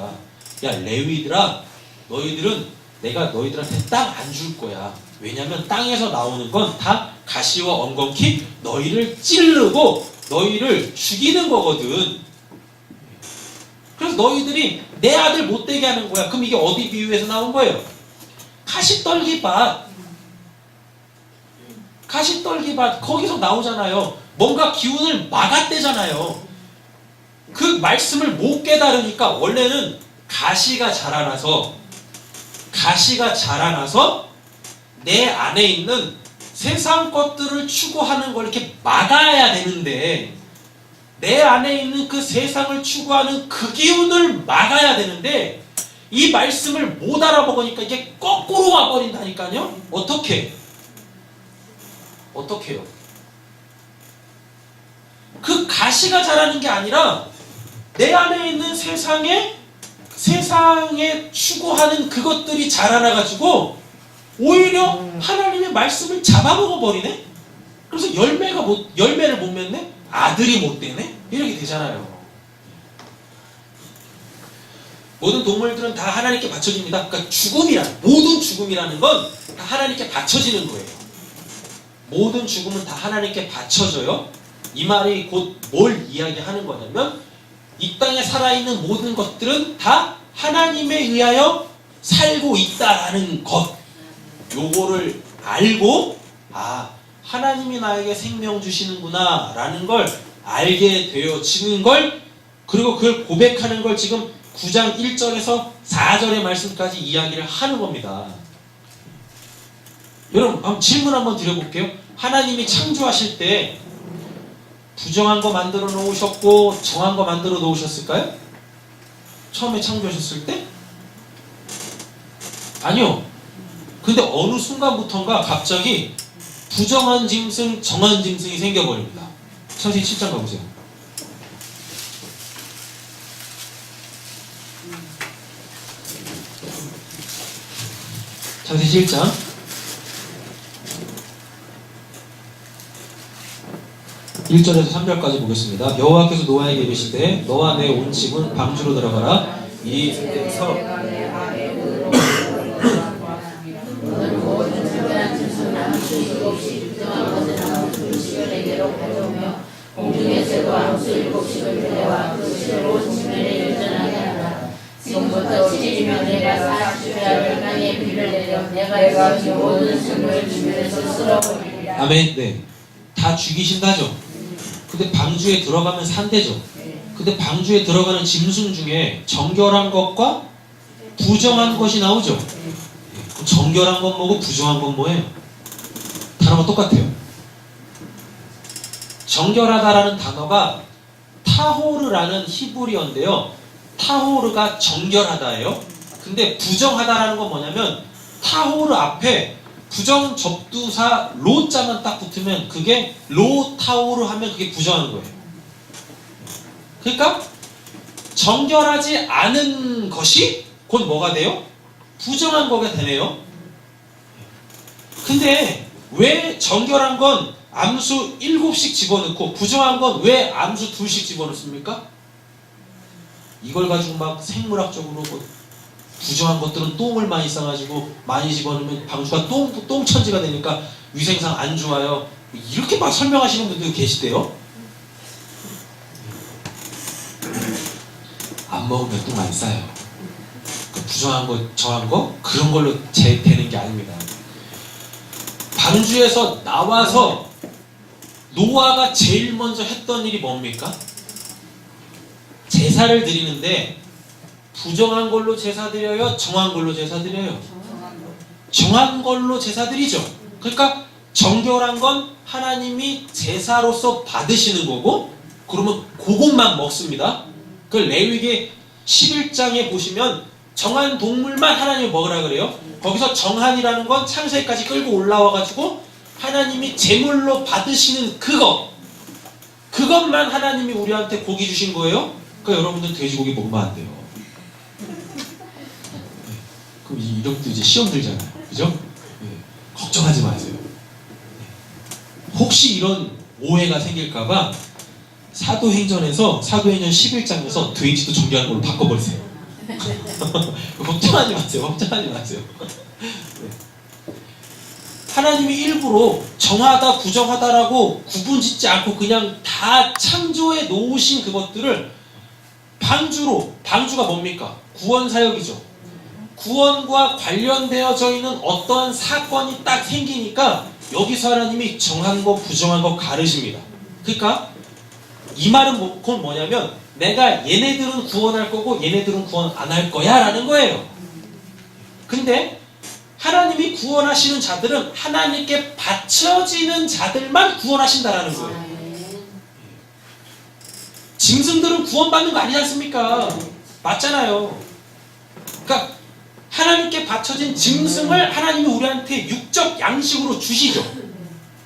야, 레위들아, 너희들은 내가 너희들한테 땅 안 줄 거야. 왜냐면 땅에서 나오는 건 다 가시와 엉겅퀴, 너희를 찌르고 너희를 죽이는 거거든. 그래서 너희들이 내 아들 못되게 하는 거야. 그럼 이게 어디 비유에서 나온 거예요? 가시떨기밭. 가시떨기밭 거기서 나오잖아요. 뭔가 기운을 막았대잖아요. 그 말씀을 못 깨달으니까 원래는 가시가 자라나서 내 안에 있는 세상 것들을 추구하는 걸 이렇게 막아야 되는데, 내 안에 있는 그 세상을 추구하는 그 기운을 막아야 되는데 이 말씀을 못 알아먹으니까 이게 거꾸로 와버린다니까요. 어떻게? 어떻게요? 그 가시가 자라는 게 아니라 내 안에 있는 세상에 추구하는 그것들이 자라나가지고 오히려 하나님의 말씀을 잡아먹어 버리네. 그래서 열매를 못 맺네. 아들이 못 되네. 이렇게 되잖아요. 모든 동물들은 다 하나님께 바쳐집니다. 그러니까 모든 죽음이라는 건 다 하나님께 바쳐지는 거예요. 모든 죽음은 다 하나님께 바쳐져요. 이 말이 곧 뭘 이야기하는 거냐면 이 땅에 살아있는 모든 것들은 다 하나님에 의하여 살고 있다라는 것. 요거를 알고, 아, 하나님이 나에게 생명 주시는구나 라는 걸 알게 되어지는 걸, 그리고 그걸 고백하는 걸 지금 9장 1절에서 4절의 말씀까지 이야기를 하는 겁니다. 여러분, 한번 질문 한번 드려볼게요. 하나님이 창조하실 때 부정한 거 만들어 놓으셨고 정한 거 만들어 놓으셨을까요? 처음에 창조하셨을 때? 아니요. 근데 어느 순간부터인가 갑자기 부정한 짐승, 정한 짐승이 생겨버립니다. 창세기 7장 가보세요. 창세기 7장 1절에서 3절까지 보겠습니다. 여호와께서 노아에게 이르시되 너와 내 온 집은 방주로 들어가라. 이 집에서 공중의 새도 암수 7씩을 그대와 그 실을 온 지면에 여전하게 하라. 지금부터 7일이면 내가 40주야를 땅에 비를 내려 내가 이 모든 생물을 주변에서 쓸어버리리라. 아멘. 네, 다 죽이신다죠. 근데 방주에 들어가면 산대죠. 근데 방주에 들어가는 짐승 중에 정결한 것과 부정한 것이 나오죠. 그럼 정결한 건 뭐고 부정한 건 뭐예요? 단어가 똑같아요. 정결하다라는 단어가 타호르라는 히브리어인데요. 타호르가 정결하다예요. 근데 부정하다라는 건 뭐냐면 타호르 앞에 부정 접두사 로자만 딱 붙으면 그게 로 타호르 하면 그게 부정한 거예요. 그러니까 정결하지 않은 것이 곧 뭐가 돼요? 부정한 거가 되네요. 근데 왜 정결한 건 암수 7씩 집어넣고 부정한 건 왜 암수 2씩 집어넣습니까? 이걸 가지고 막 생물학적으로 뭐 부정한 것들은 똥을 많이 싸가지고 많이 집어넣으면 방주가 똥천지가 되니까 위생상 안 좋아요. 이렇게 막 설명하시는 분들도 계시대요. 안 먹으면 똥 안 싸요. 부정한 거, 정한 거 그런 걸로 되는 게 아닙니다. 방주에서 나와서 노아가 제일 먼저 했던 일이 뭡니까? 제사를 드리는데 부정한 걸로 제사 드려요? 정한 걸로 제사 드려요? 정한 걸로 제사 드리죠. 그러니까 정결한 건 하나님이 제사로서 받으시는 거고 그러면 그것만 먹습니다. 그 레위기 11장에 보시면 정한 동물만 하나님이 먹으라 그래요. 거기서 정한이라는 건 창세기까지 끌고 올라와가지고 하나님이 제물로 받으시는 그것만 하나님이 우리한테 고기 주신 거예요. 그러니까 여러분들 돼지고기 먹으면 안 돼요. 그럼 이런 또 이제 시험 들잖아요. 그죠? 걱정하지 마세요. 혹시 이런 오해가 생길까봐 사도행전에서 사도행전 11장에서 돼지도 정결한 걸로 바꿔버리세요. 걱정하지 마세요. 걱정하지 마세요. 하나님이 일부러 정하다 부정하다라고 구분짓지 않고 그냥 다 창조해 놓으신 그것들을 방주가 뭡니까? 구원 사역이죠. 구원과 관련되어져 있는 어떠한 사건이 딱 생기니까 여기서 하나님이 정한 거 부정한 거 가르십니다. 그러니까 이 말은 그건 뭐냐면 내가 얘네들은 구원할 거고 얘네들은 구원 안 할 거야 라는 거예요. 근데 하나님이 구원하시는 자들은 하나님께 바쳐지는 자들만 구원하신다라는 거예요. 짐승들은 구원받는 거 아니지 않습니까? 맞잖아요. 그러니까 하나님께 바쳐진 짐승을 하나님이 우리한테 육적 양식으로 주시죠.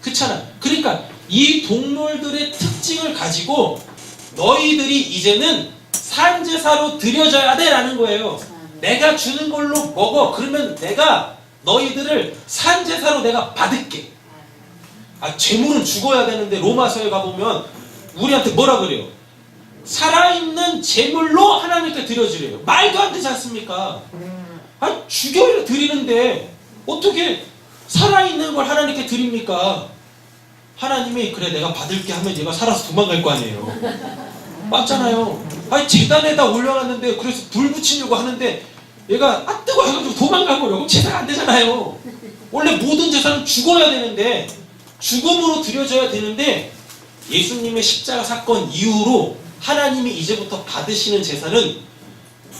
그렇잖아. 그러니까 이 동물들의 특징을 가지고 너희들이 이제는 산제사로 드려져야 돼 라는 거예요. 내가 주는 걸로 먹어. 그러면 내가 너희들을 산제사로 내가 받을게. 재물은 죽어야 되는데 로마서에 가보면 우리한테 뭐라 그래요? 살아있는 제물로 하나님께 드려주래요. 말도 안 되지 않습니까? 죽여 드리는데 어떻게 살아있는 걸 하나님께 드립니까? 하나님이 그래 내가 받을게 하면 얘가 살아서 도망갈 거 아니에요. 맞잖아요. 제단에다 올려놨는데 그래서 불 붙이려고 하는데 얘가 뜨거워 해가지고 도망가버려. 제사가 안 되잖아요. 원래 모든 제사는 죽어야 되는데 죽음으로 드려져야 되는데 예수님의 십자가 사건 이후로 하나님이 이제부터 받으시는 제사는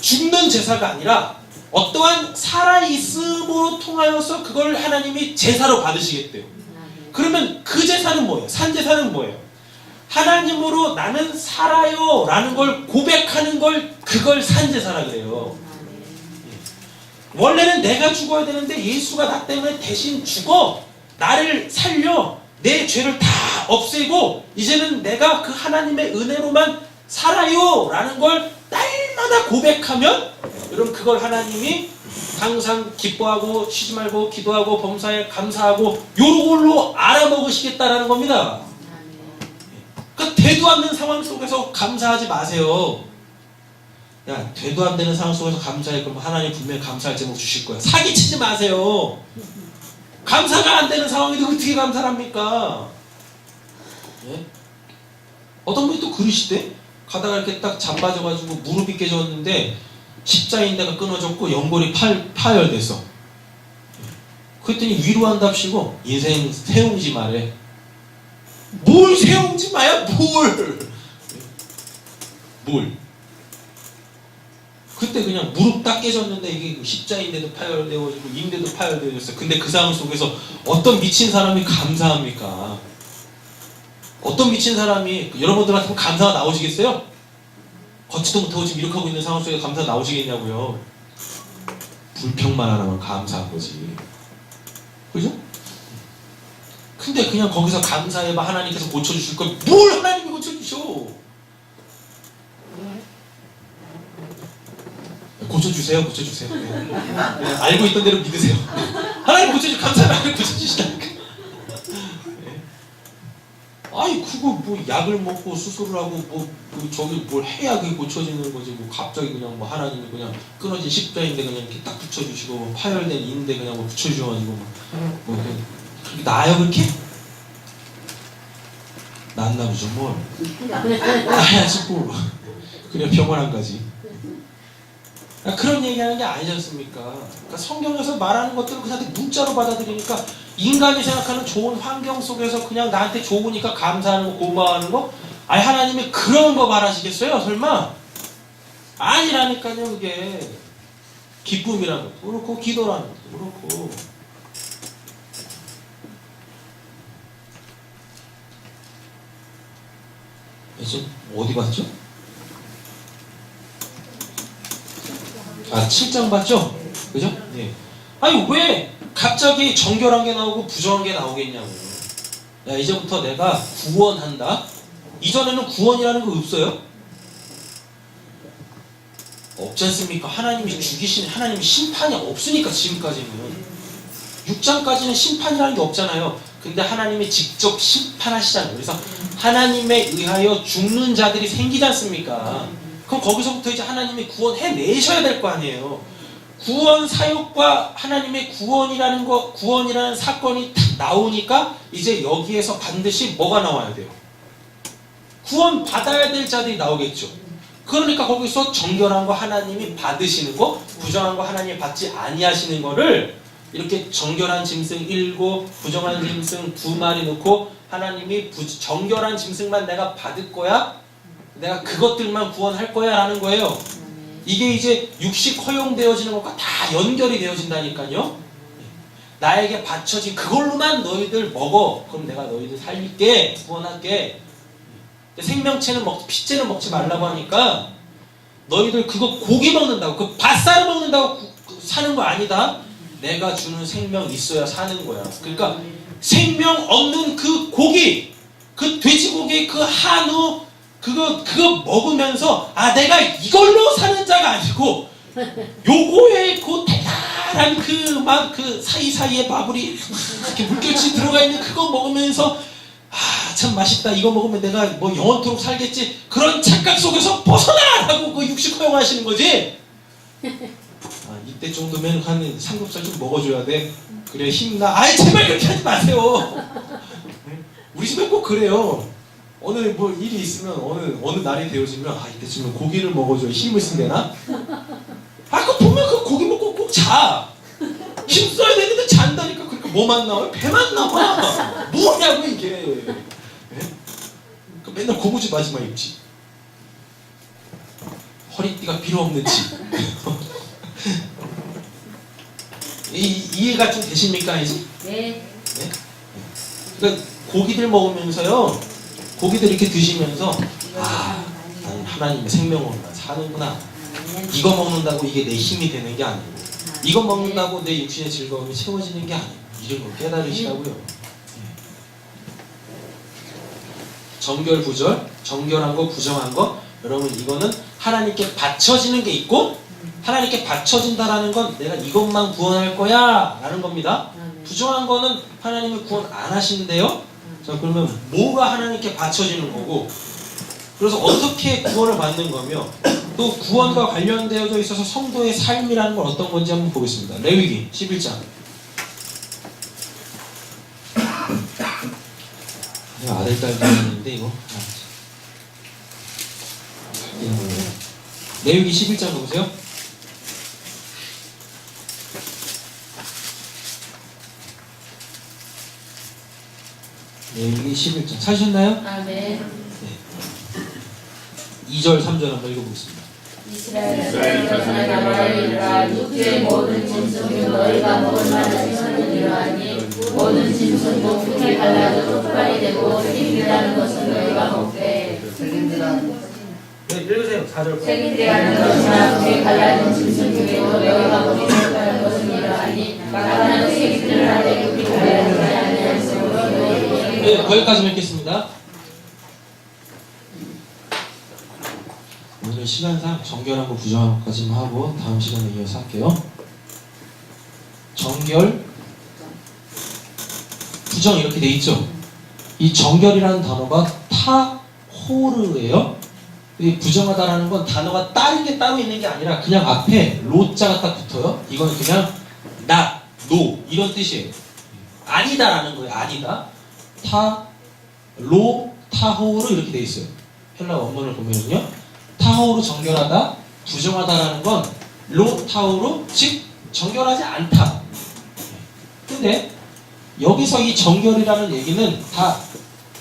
죽는 제사가 아니라 어떠한 살아있음으로 통하여서 그걸 하나님이 제사로 받으시겠대요. 그러면 그 제사는 뭐예요? 산제사는 뭐예요? 하나님으로 나는 살아요 라는 걸 고백하는 그걸 산제사라 그래요. 원래는 내가 죽어야 되는데 예수가 나 때문에 대신 죽어 나를 살려 내 죄를 다 없애고 이제는 내가 그 하나님의 은혜로만 살아요 라는 걸 날마다 고백하면 여러분 그걸 하나님이 항상 기뻐하고 쉬지 말고 기도하고 범사에 감사하고 요걸로 알아먹으시겠다라는 겁니다. 그러니까 되도 않는 상황 속에서 감사하지 마세요. 야, 되도 안 되는 상황 속에서 감사해. 그러면 하나님 분명히 감사할 제목 주실 거야. 사기치지 마세요. 감사가 안 되는 상황인데 어떻게 감사를 합니까? 예? 어떤 분이 또 그러시대? 가다가 이렇게 딱 잠빠져가지고 무릎이 깨졌는데 십자인대가 끊어졌고 연골이 파열됐어. 그랬더니 위로한답시고 인생 세웅지 말해. 뭘 세우지 마야 뭘 그때 그냥 무릎 딱 깨졌는데 이게 십자인데도 파열되어지고 인대도 파열되어졌어요. 근데 그 상황 속에서 어떤 미친 사람이 감사합니까? 어떤 미친 사람이 여러분들한테 감사가 나오시겠어요? 걷지도 못하고 지금 이렇게 하고 있는 상황 속에 감사가 나오시겠냐고요? 불평만 하나만 감사한 거지. 그죠? 근데 그냥 거기서 감사해봐 하나님께서 고쳐주실 걸 뭘 하나님이 고쳐주셔? 고쳐주세요. 네. 알고 있던 대로 믿으세요. 하나님 감사하면 하나님 고쳐주시다니까. 네. 아이 그거 뭐 약을 먹고 수술을 하고 저기 뭘 해야 그게 고쳐지는 거지. 뭐 갑자기 그냥 뭐 하나님이 그냥 끊어진 십자인데 그냥 이렇게 딱 붙여주시고 뭐 파열된 인대 그냥 뭐 붙여주셔가지고 뭐 그렇게 나아요 그렇게? 낫나 보죠 뭘. 나야지 뭐. 그래 병원 안 가지. 그런 얘기하는 게 아니지 않습니까? 그러니까 성경에서 말하는 것들을 그냥 문자로 받아들이니까 인간이 생각하는 좋은 환경 속에서 그냥 나한테 좋으니까 감사하는 거 고마워하는 거 아니 하나님이 그런 거 말하시겠어요? 설마? 아니라니까요. 그게 기쁨이라는 것도 그렇고 기도라는 것도 그렇고 지금 어디 봤죠? 7장 봤죠? 그죠? 네. 아니 왜 갑자기 정결한 게 나오고 부정한 게 나오겠냐고. 야 이제부터 내가 구원한다. 이전에는 구원이라는 거 없어요? 없지 않습니까? 하나님이 죽이신 하나님이 심판이 없으니까 지금까지는 6장까지는 심판이라는 게 없잖아요. 근데 하나님이 직접 심판하시잖아요. 그래서 하나님에 의하여 죽는 자들이 생기지 않습니까? 그럼 거기서부터 이제 하나님이 구원해내셔야 될 거 아니에요. 구원 사역과 하나님의 구원이라는 사건이 딱 나오니까 이제 여기에서 반드시 뭐가 나와야 돼요? 구원 받아야 될 자들이 나오겠죠. 그러니까 거기서 정결한 거 하나님이 받으시는 거, 부정한 거 하나님이 받지 아니하시는 거를 이렇게 정결한 짐승 7, 부정한 짐승 2마리 놓고 하나님이 정결한 짐승만 내가 받을 거야? 내가 그것들만 구원할 거야 라는 거예요. 이게 이제 육식 허용되어지는 것과 다 연결이 되어진다니까요. 나에게 바쳐진 그걸로만 너희들 먹어. 그럼 내가 너희들 살릴게. 구원할게. 생명체는 피째는 먹지 말라고 하니까 너희들 그거 고기 먹는다고 그 밭살을 먹는다고 사는 거 아니다. 내가 주는 생명 있어야 사는 거야. 그러니까 생명 없는 그 고기, 그 돼지고기, 그 한우 그거 먹으면서 내가 이걸로 사는 자가 아니고 요거에 그 달달한 그 사이사이에 마블이 이렇게 물결치 들어가 있는 그거 먹으면서 참 맛있다 이거 먹으면 내가 뭐 영원토록 살겠지 그런 착각 속에서 벗어나라고 그 육식 허용하시는 거지. 이때 정도면 한 삼겹살 좀 먹어줘야 돼. 그래 힘나. 제발 그렇게 하지 마세요. 우리 집에 꼭 그래요. 어느 뭐 일이 있으면 어느 날이 되어지면 이때쯤은 고기를 먹어줘야 힘을 쓴대나? 그거 보면 그 고기 먹고 꼭 자. 힘써야 되는데 잔다니까. 그러니까 뭐만 나와요? 배만 나와. 뭐냐고 이게. 그 맨날 고무줄 바지만 입지. 허리띠가 필요 없는 집. 이해가 좀 되십니까 이제? 네. 네? 그러니까 고기들 먹으면서요. 고기들 이렇게 드시면서 나는 하나님의 생명으로만 사는구나. 이거 먹는다고 이게 내 힘이 되는 게 아니고 이거 먹는다고 내 육신의 즐거움이 채워지는 게 아니고 이런 걸 깨달으시라고요. 정결 부절, 정결한 거 부정한 거 여러분 이거는 하나님께 바쳐지는 게 있고 하나님께 바쳐진다라는 건 내가 이것만 구원할 거야 라는 겁니다. 부정한 거는 하나님이 구원 안 하시는데요. 자 그러면 뭐가 하나님께 바쳐지는 거고 그래서 어떻게 구원을 받는 거며 또 구원과 관련되어져 있어서 성도의 삶이라는 건 어떤 건지 한번 보겠습니다. 레위기 11장 내가 아들 딸도 있는데 이거 레위기 11장 보세요. 레위기 11장 찾으셨나요? 아멘. 2절 3절 한번 읽어보겠습니다. 이스라엘 자손의 나라에 이르라 육지의 모든 짐승 너희가 먹을 만한 생선은 이러하니 모든 짐승도 크게 갈라져 족발이 되고 책임이라는 것은 너희가 먹되 네, 읽으세요. 4절. 책임이라는 것이나 크게 갈라진 짐승 중에도 너희가 먹지 못하는 것은 이러하니 나는 책임을 하되 크게 갈라지지 아니하였으므로 너희에게 네, 거기까지 읽겠습니다. 오늘 시간상 정결하고 부정한 것까지만 하고 다음 시간에 이어서 할게요. 정결, 부정 이렇게 돼 있죠. 이 정결이라는 단어가 타호르예요. 이 부정하다라는 건 단어가 다른 게 따로 있는 게 아니라 그냥 앞에 로자가 딱 붙어요. 이건 그냥 not, no 이런 뜻이에요. 아니다라는 거예요. 아니다. 타호르 이렇게 돼 있어요. 헬라 원문을 보면요. 타호르 정결하다, 부정하다라는 건 타호르 즉 정결하지 않다. 근데 여기서 이 정결이라는 얘기는 다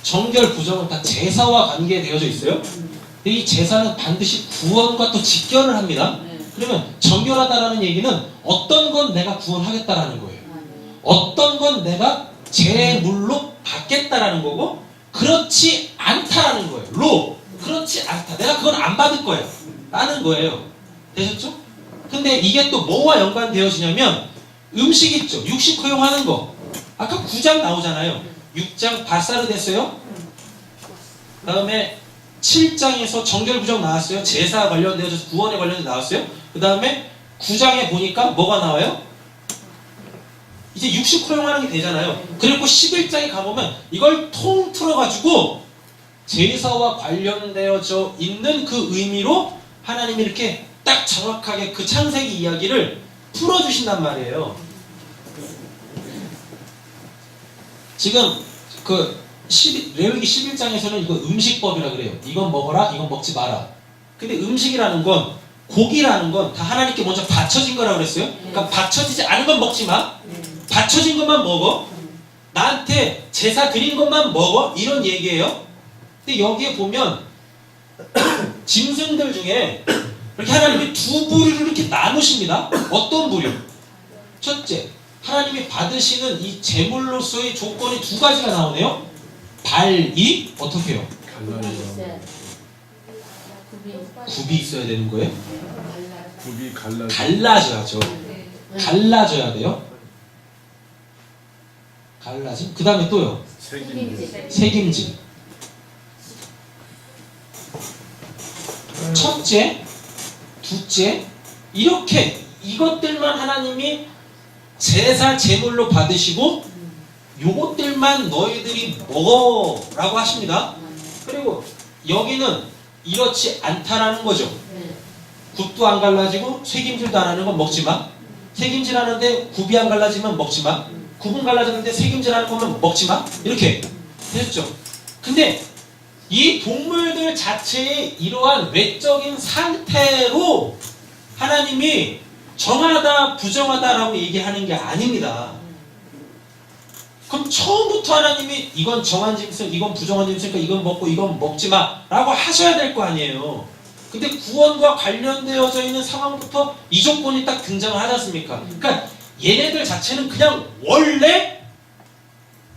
정결 부정은 다 제사와 관계되어져 있어요. 근데 이 제사는 반드시 구원과 또 직결을 합니다. 그러면 정결하다라는 얘기는 어떤 건 내가 구원하겠다라는 거예요. 어떤 건 내가 제물로 받겠다라는 거고 그렇지 않다라는 거예요. 그렇지 않다. 내가 그건 안 받을 거야. 라는 거예요. 되셨죠? 근데 이게 또 뭐와 연관되어지냐면 음식 있죠. 육식 허용하는 거. 아까 9장 나오잖아요. 6장 바사르 됐어요. 그 다음에 7장에서 정결 부정 나왔어요. 제사 관련되어서 구원에 관련돼서 나왔어요. 그 다음에 9장에 보니까 뭐가 나와요? 이제 육식 허용하는 게 되잖아요. 그리고 11장에 가보면 이걸 통틀어가지고 제사와 관련되어져 있는 그 의미로 하나님이 이렇게 딱 정확하게 그 창세기 이야기를 풀어주신단 말이에요. 지금 그 레위기 11장에서는 이거 음식법이라 그래요. 이건 먹어라, 이건 먹지 마라. 근데 음식이라는 건 고기라는 건 다 하나님께 먼저 바쳐진 거라고 그랬어요. 그러니까 바쳐지지 않은 건 먹지 마. 바쳐진 것만 먹어. 나한테 제사 드린 것만 먹어. 이런 얘기예요. 근데 여기에 보면 짐승들 중에 이렇게 하나님이 두 부류를 이렇게 나누십니다. 어떤 부류? 첫째, 하나님이 받으시는 이 제물로서의 조건이 두 가지가 나오네요. 발이 어떻게 해요? 굽이 있어야 되는 거예요? 굽이 갈라져. 갈라져야죠. 갈라져야 돼요. 갈라짐. 그 다음에 또요. 색임질. 첫째, 둘째, 이렇게 이것들만 하나님이 제사 제물로 받으시고 요것들만 너희들이 먹어라고 하십니다. 그리고 여기는 이렇지 않다라는 거죠. 굽도 안 갈라지고 색임질도 안 하는 건 먹지 마. 색임질 하는데 굽이 안 갈라지면 먹지 마. 굽은 갈라졌는데 색임질 하는 거면 먹지 마. 이렇게 됐죠. 근데 이 동물들 자체의 이러한 외적인 상태로 하나님이 정하다 부정하다라고 얘기하는 게 아닙니다. 그럼 처음부터 하나님이 이건 정한 짐승, 이건 부정한 짐승이니까 이건 먹고 이건 먹지 마 라고 하셔야 될 거 아니에요. 근데 구원과 관련되어져 있는 상황부터 이 조건이 딱 등장을 하지 않습니까? 그러니까 얘네들 자체는 그냥 원래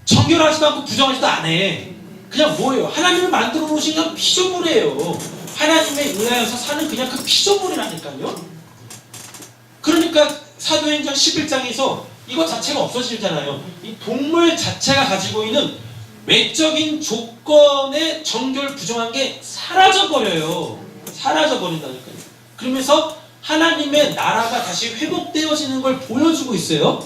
정결하지도 않고 부정하지도 않아. 그냥 뭐예요? 하나님을 만들어 놓으신 그냥 피조물이에요. 하나님에 의하여서 사는 그냥 그 피조물이라니까요. 그러니까 사도행전 11장에서 이거 자체가 없어지잖아요. 이 동물 자체가 가지고 있는 외적인 조건의 정결 부정한 게 사라져버려요. 사라져버린다니까요. 그러면서 하나님의 나라가 다시 회복되어지는 걸 보여주고 있어요.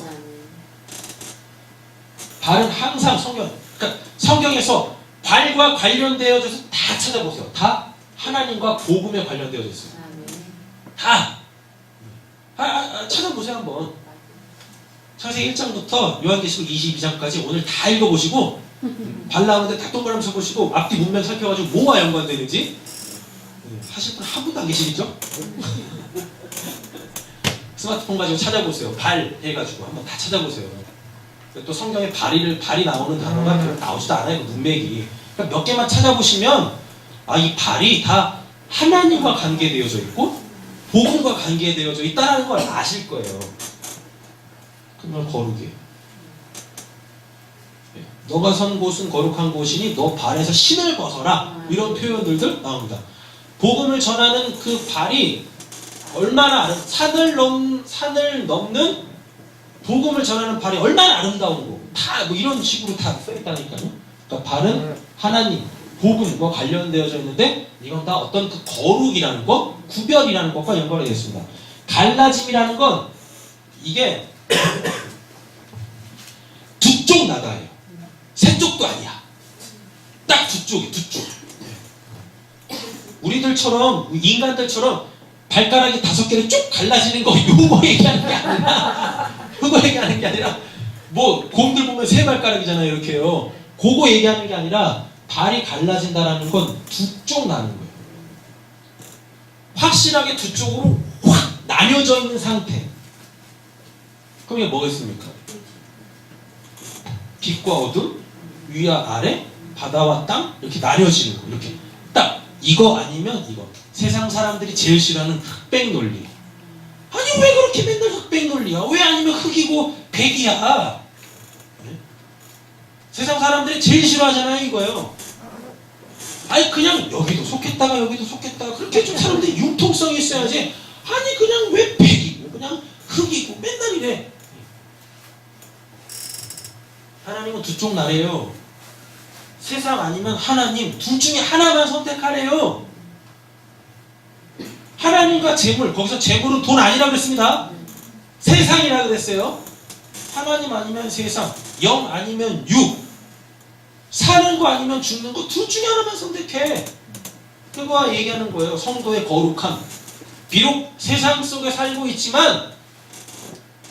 발은 항상 그러니까 성경에서 발과 관련되어져서 다 찾아보세요. 다 하나님과 복음에 관련되어져 있어요. 다. 찾아보세요 한번. 창세기 1장부터 요한계시록 22장까지 오늘 다 읽어보시고 발 나오는데 다 동그라미 쳐보시고 앞뒤 문맥 살펴가지고 뭐와 연관되는지 하실 분 한 분도 안 계시죠? 스마트폰 가지고 찾아보세요. 발 해가지고 한번 다 찾아보세요. 또 성경에 발이 나오는 단어가 별로 나오지도 않아요. 그 문맥이. 그러니까 몇 개만 찾아보시면 이 발이 다 하나님과 관계되어져 있고 복음과 관계되어져 있다는 걸 아실 거예요. 그러면 거룩이에요. 너가 선 곳은 거룩한 곳이니 너 발에서 신을 벗어라. 이런 표현들도 나옵니다. 복음을 전하는 그 발이 얼마나 산을 넘는 복음을 전하는 발이 얼마나 아름다운 거. 다 뭐 이런 식으로 다 써있다니까요. 그러니까 발은 하나님, 복음과 관련되어져 있는데 이건 다 어떤 그 거룩이라는 것, 구별이라는 것과 연관이 됐습니다. 갈라짐이라는 건 이게 두 쪽 나다예요. 세 쪽도 아니야. 딱 두 쪽이 두 쪽. 우리들처럼 인간들처럼 발가락이 5개를 쭉 갈라지는 거 요거 얘기하는 게 아니라 그거 얘기하는 게 아니라 뭐 곰들 보면 3발가락이잖아요. 이렇게요. 그거 얘기하는 게 아니라 발이 갈라진다라는 건 두 쪽 나는 거예요. 확실하게 두 쪽으로 확 나뉘어져 있는 상태. 그럼 이게 뭐겠습니까? 빛과 어둠, 위와 아래, 바다와 땅 이렇게 나뉘어지는 거. 이렇게 딱 이거 아니면 이거. 세상 사람들이 제일 싫어하는 흑백 논리. 아니 왜 그렇게 맨날 흑백 논리야? 왜 아니면 흑이고 백이야? 네? 세상 사람들이 제일 싫어하잖아요 이거요. 아니 그냥 여기도 속했다가 여기도 속했다가 그렇게 좀 사람들이 융통성이 있어야지. 아니 그냥 왜 백이고 그냥 흑이고 맨날 이래. 하나님은 두 쪽 나래요. 세상 아니면 하나님 둘 중에 하나만 선택하래요. 하나님과 재물, 거기서 재물은 돈 아니라고 그랬습니다. 세상이라고 그랬어요. 하나님 아니면 세상, 영 아니면 육, 사는 거 아니면 죽는 거 둘 중에 하나만 선택해. 그거와 얘기하는 거예요. 성도의 거룩함. 비록 세상 속에 살고 있지만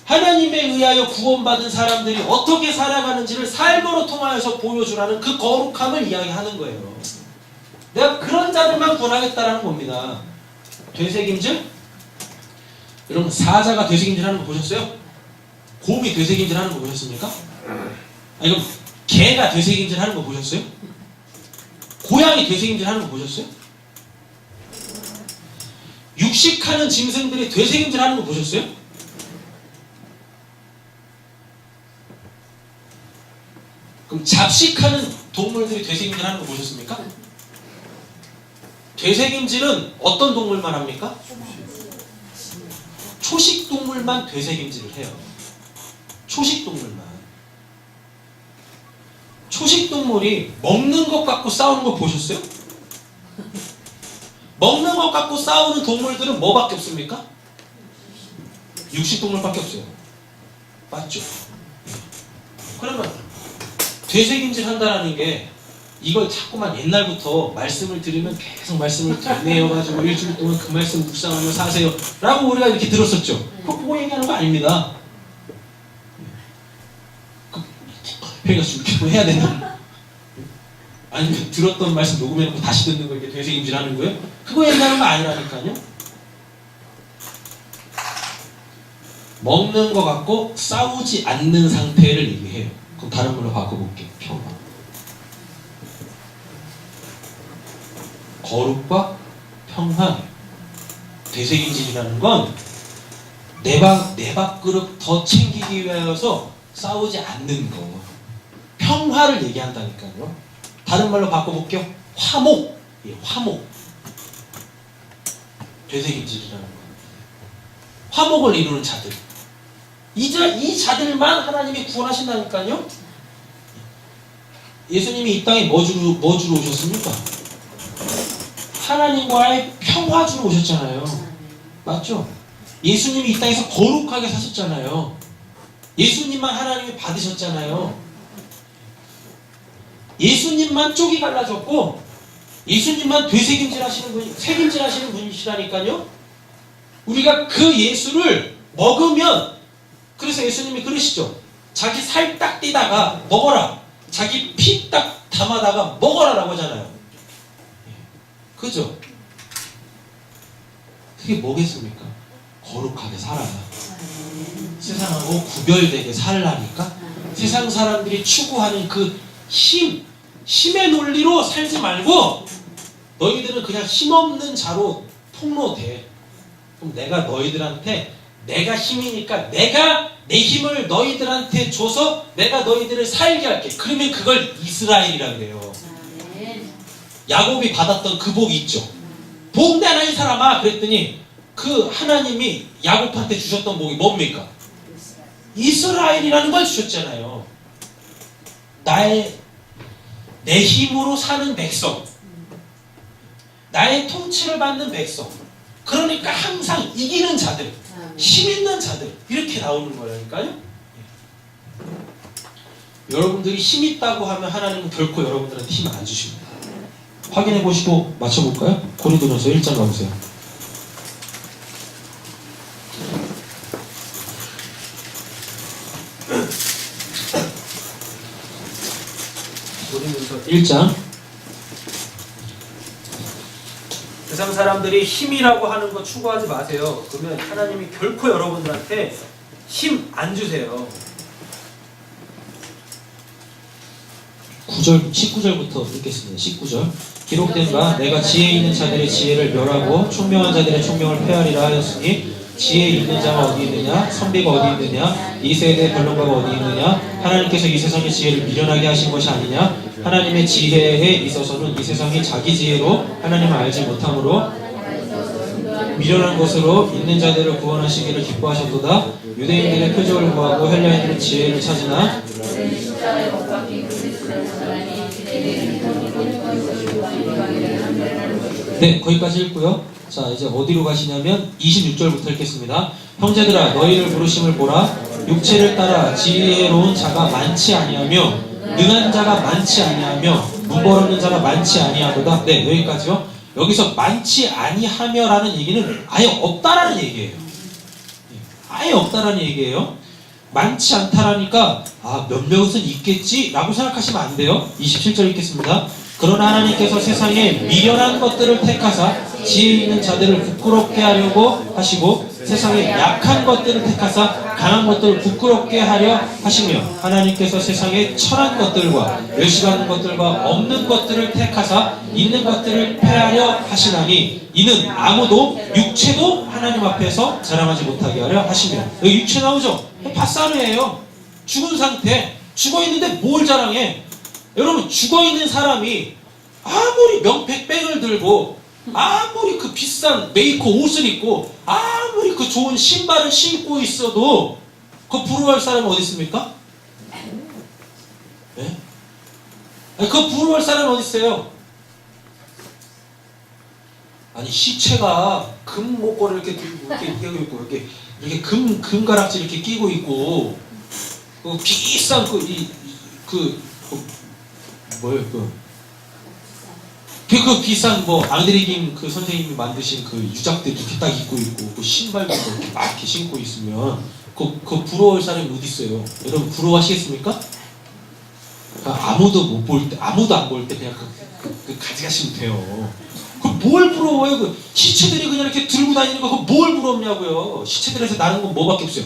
하나님에 의하여 구원받은 사람들이 어떻게 살아가는지를 삶으로 통하여서 보여주라는 그 거룩함을 이야기하는 거예요. 내가 그런 자들만 구원하겠다라는 겁니다. 되새김질? 여러분 사자가 되새김질 하는 거 보셨어요? 곰이 되새김질 하는 거 보셨습니까? 아니 그럼 개가 되새김질 하는 거 보셨어요? 고양이 되새김질 하는 거 보셨어요? 육식하는 짐승들이 되새김질 하는 거 보셨어요? 그럼 잡식하는 동물들이 되새김질 하는 거 보셨습니까? 되새김질은 어떤 동물만 합니까? 초식 동물만 되새김질을 해요. 초식 동물만. 초식 동물이 먹는 것 갖고 싸우는 거 보셨어요? 먹는 것 갖고 싸우는 동물들은 뭐밖에 없습니까? 육식 동물밖에 없어요. 맞죠? 그러면 되새김질 한다는 게 이걸 자꾸만 옛날부터 말씀을 들으면 계속 말씀을 내어가지고 일주일 동안 그 말씀 묵상하며 사세요 라고 우리가 이렇게 들었었죠. 그거 보고 얘기하는 거 아닙니다. 회의가 좀 해야 되나? 아니면 들었던 말씀 녹음해놓고 다시 듣는 거 이렇게 되새김질 하는 거예요? 그거 얘기하는 거 아니라니까요. 먹는 거 갖고 싸우지 않는 상태를 얘기해요. 그럼 다른 걸로 바꿔볼게요. 평화. 거룩과 평화. 되새김질이라는 건 내 밥그릇 더 챙기기 위하여서 싸우지 않는 거. 평화를 얘기한다니까요. 다른 말로 바꿔볼게요. 화목. 예, 화목. 되새김질이라는 거. 화목을 이루는 자들. 이 자들만 하나님이 구원하신다니까요. 예수님이 이 땅에 뭐 주러 오셨습니까? 하나님과의 평화 주러 오셨잖아요. 맞죠? 예수님이 이 땅에서 거룩하게 사셨잖아요. 예수님만 하나님이 받으셨잖아요. 예수님만 쪽이 갈라졌고 예수님만 되새김질 하시는 분, 새김질 하시는 분이시라니까요. 우리가 그 예수를 먹으면, 그래서 예수님이 그러시죠. 자기 살 딱 띠다가 먹어라. 자기 피 딱 담아다가 먹어라 라고 하잖아요. 그죠? 그게 뭐겠습니까? 거룩하게 살아야 세상하고 구별되게 살라니까 세상 사람들이 추구하는 그 힘의 논리로 살지 말고 너희들은 그냥 힘없는 자로 폭로돼. 그럼 내가 너희들한테 내가 힘이니까 내가 내 힘을 너희들한테 줘서 내가 너희들을 살게 할게. 그러면 그걸 이스라엘이라 그래요. 야곱이 받았던 그 복이 있죠. 복 내라 이 사람아 그랬더니 그 하나님이 야곱한테 주셨던 복이 뭡니까? 이스라엘이라는 걸 주셨잖아요. 내 힘으로 사는 백성, 나의 통치를 받는 백성, 그러니까 항상 이기는 자들, 힘 있는 자들, 이렇게 나오는 거라니까요. 여러분들이 힘 있다고 하면 하나님은 결코 여러분들한테 힘 안 주십니다. 확인해 보시고 맞춰볼까요? 고린도전서 1장 가보세요. 고린도전서 1장. 세상 사람들이 힘이라고 하는 거 추구하지 마세요. 그러면 하나님이 결코 여러분들한테 힘 안 주세요. 19절부터 읽겠습니다. 19절. 기록된 바 내가 지혜 있는 자들의 지혜를 멸하고 총명한 자들의 총명을 폐하리라 하였으니 지혜 있는 자가 어디 있느냐? 선비가 어디 있느냐? 이 세대의 변론가가 어디 있느냐? 하나님께서 이 세상의 지혜를 미련하게 하신 것이 아니냐? 하나님의 지혜에 있어서는 이 세상이 자기 지혜로 하나님을 알지 못함으로 미련한 것으로 있는 자들을 구원하시기를 기뻐하셨도다. 유대인들의 표적을 구하고 헬라인들의 지혜를 찾으나 네, 거기까지 읽고요. 자, 이제 어디로 가시냐면 26절부터 읽겠습니다. 형제들아 너희를 부르심을 보라. 육체를 따라 지혜로운 자가 많지 아니하며 능한 자가 많지 아니하며 문벌없는 자가 많지 아니하도다. 네, 여기까지요. 여기서 많지 아니하며라는 얘기는 아예 없다라는 얘기예요. 아예 없다라는 얘기예요. 많지 않다라니까 몇몇은 있겠지라고 생각하시면 안 돼요. 27절 읽겠습니다. 그러나 하나님께서 세상에 미련한 것들을 택하사 지혜 있는 자들을 부끄럽게 하려고 하시고 세상에 약한 것들을 택하사 강한 것들을 부끄럽게 하려 하시며 하나님께서 세상에 천한 것들과 멸시받는 것들과 없는 것들을 택하사 있는 것들을 폐하려 하시나니 이는 아무도 육체도 하나님 앞에서 자랑하지 못하게 하려 하시며. 여기 육체 나오죠? 팥사르예요. 죽은 상태. 죽어있는데 뭘 자랑해? 여러분 죽어있는 사람이 아무리 명패백을 들고 아무리 그 비싼 메이커 옷을 입고 아무리 그 좋은 신발을 신고 있어도 그거 부러워할 사람이 어디 있습니까? 네? 그거 부러워할 사람이 어디 있어요? 아니 시체가 금 목걸이를 이렇게 들고 이렇게 끼고 있고 이렇게 금가락지 이렇게 끼고 있고 그 비싼 그 비싼 앙드레김 그 선생님이 만드신 그 유작들 이렇게 딱 입고 있고 그 신발도 이렇게 막 이렇게 신고 있으면 그 부러워할 사람이 어디 있어요? 여러분 부러워하시겠습니까? 아무도 못 볼 때, 아무도 안 볼 때 그냥 그 가져가시면 돼요. 그 뭘 부러워요? 그 시체들이 그냥 이렇게 들고 다니는 거 그 뭘 부럽냐고요? 시체들에서 나는 건 뭐밖에 없어요?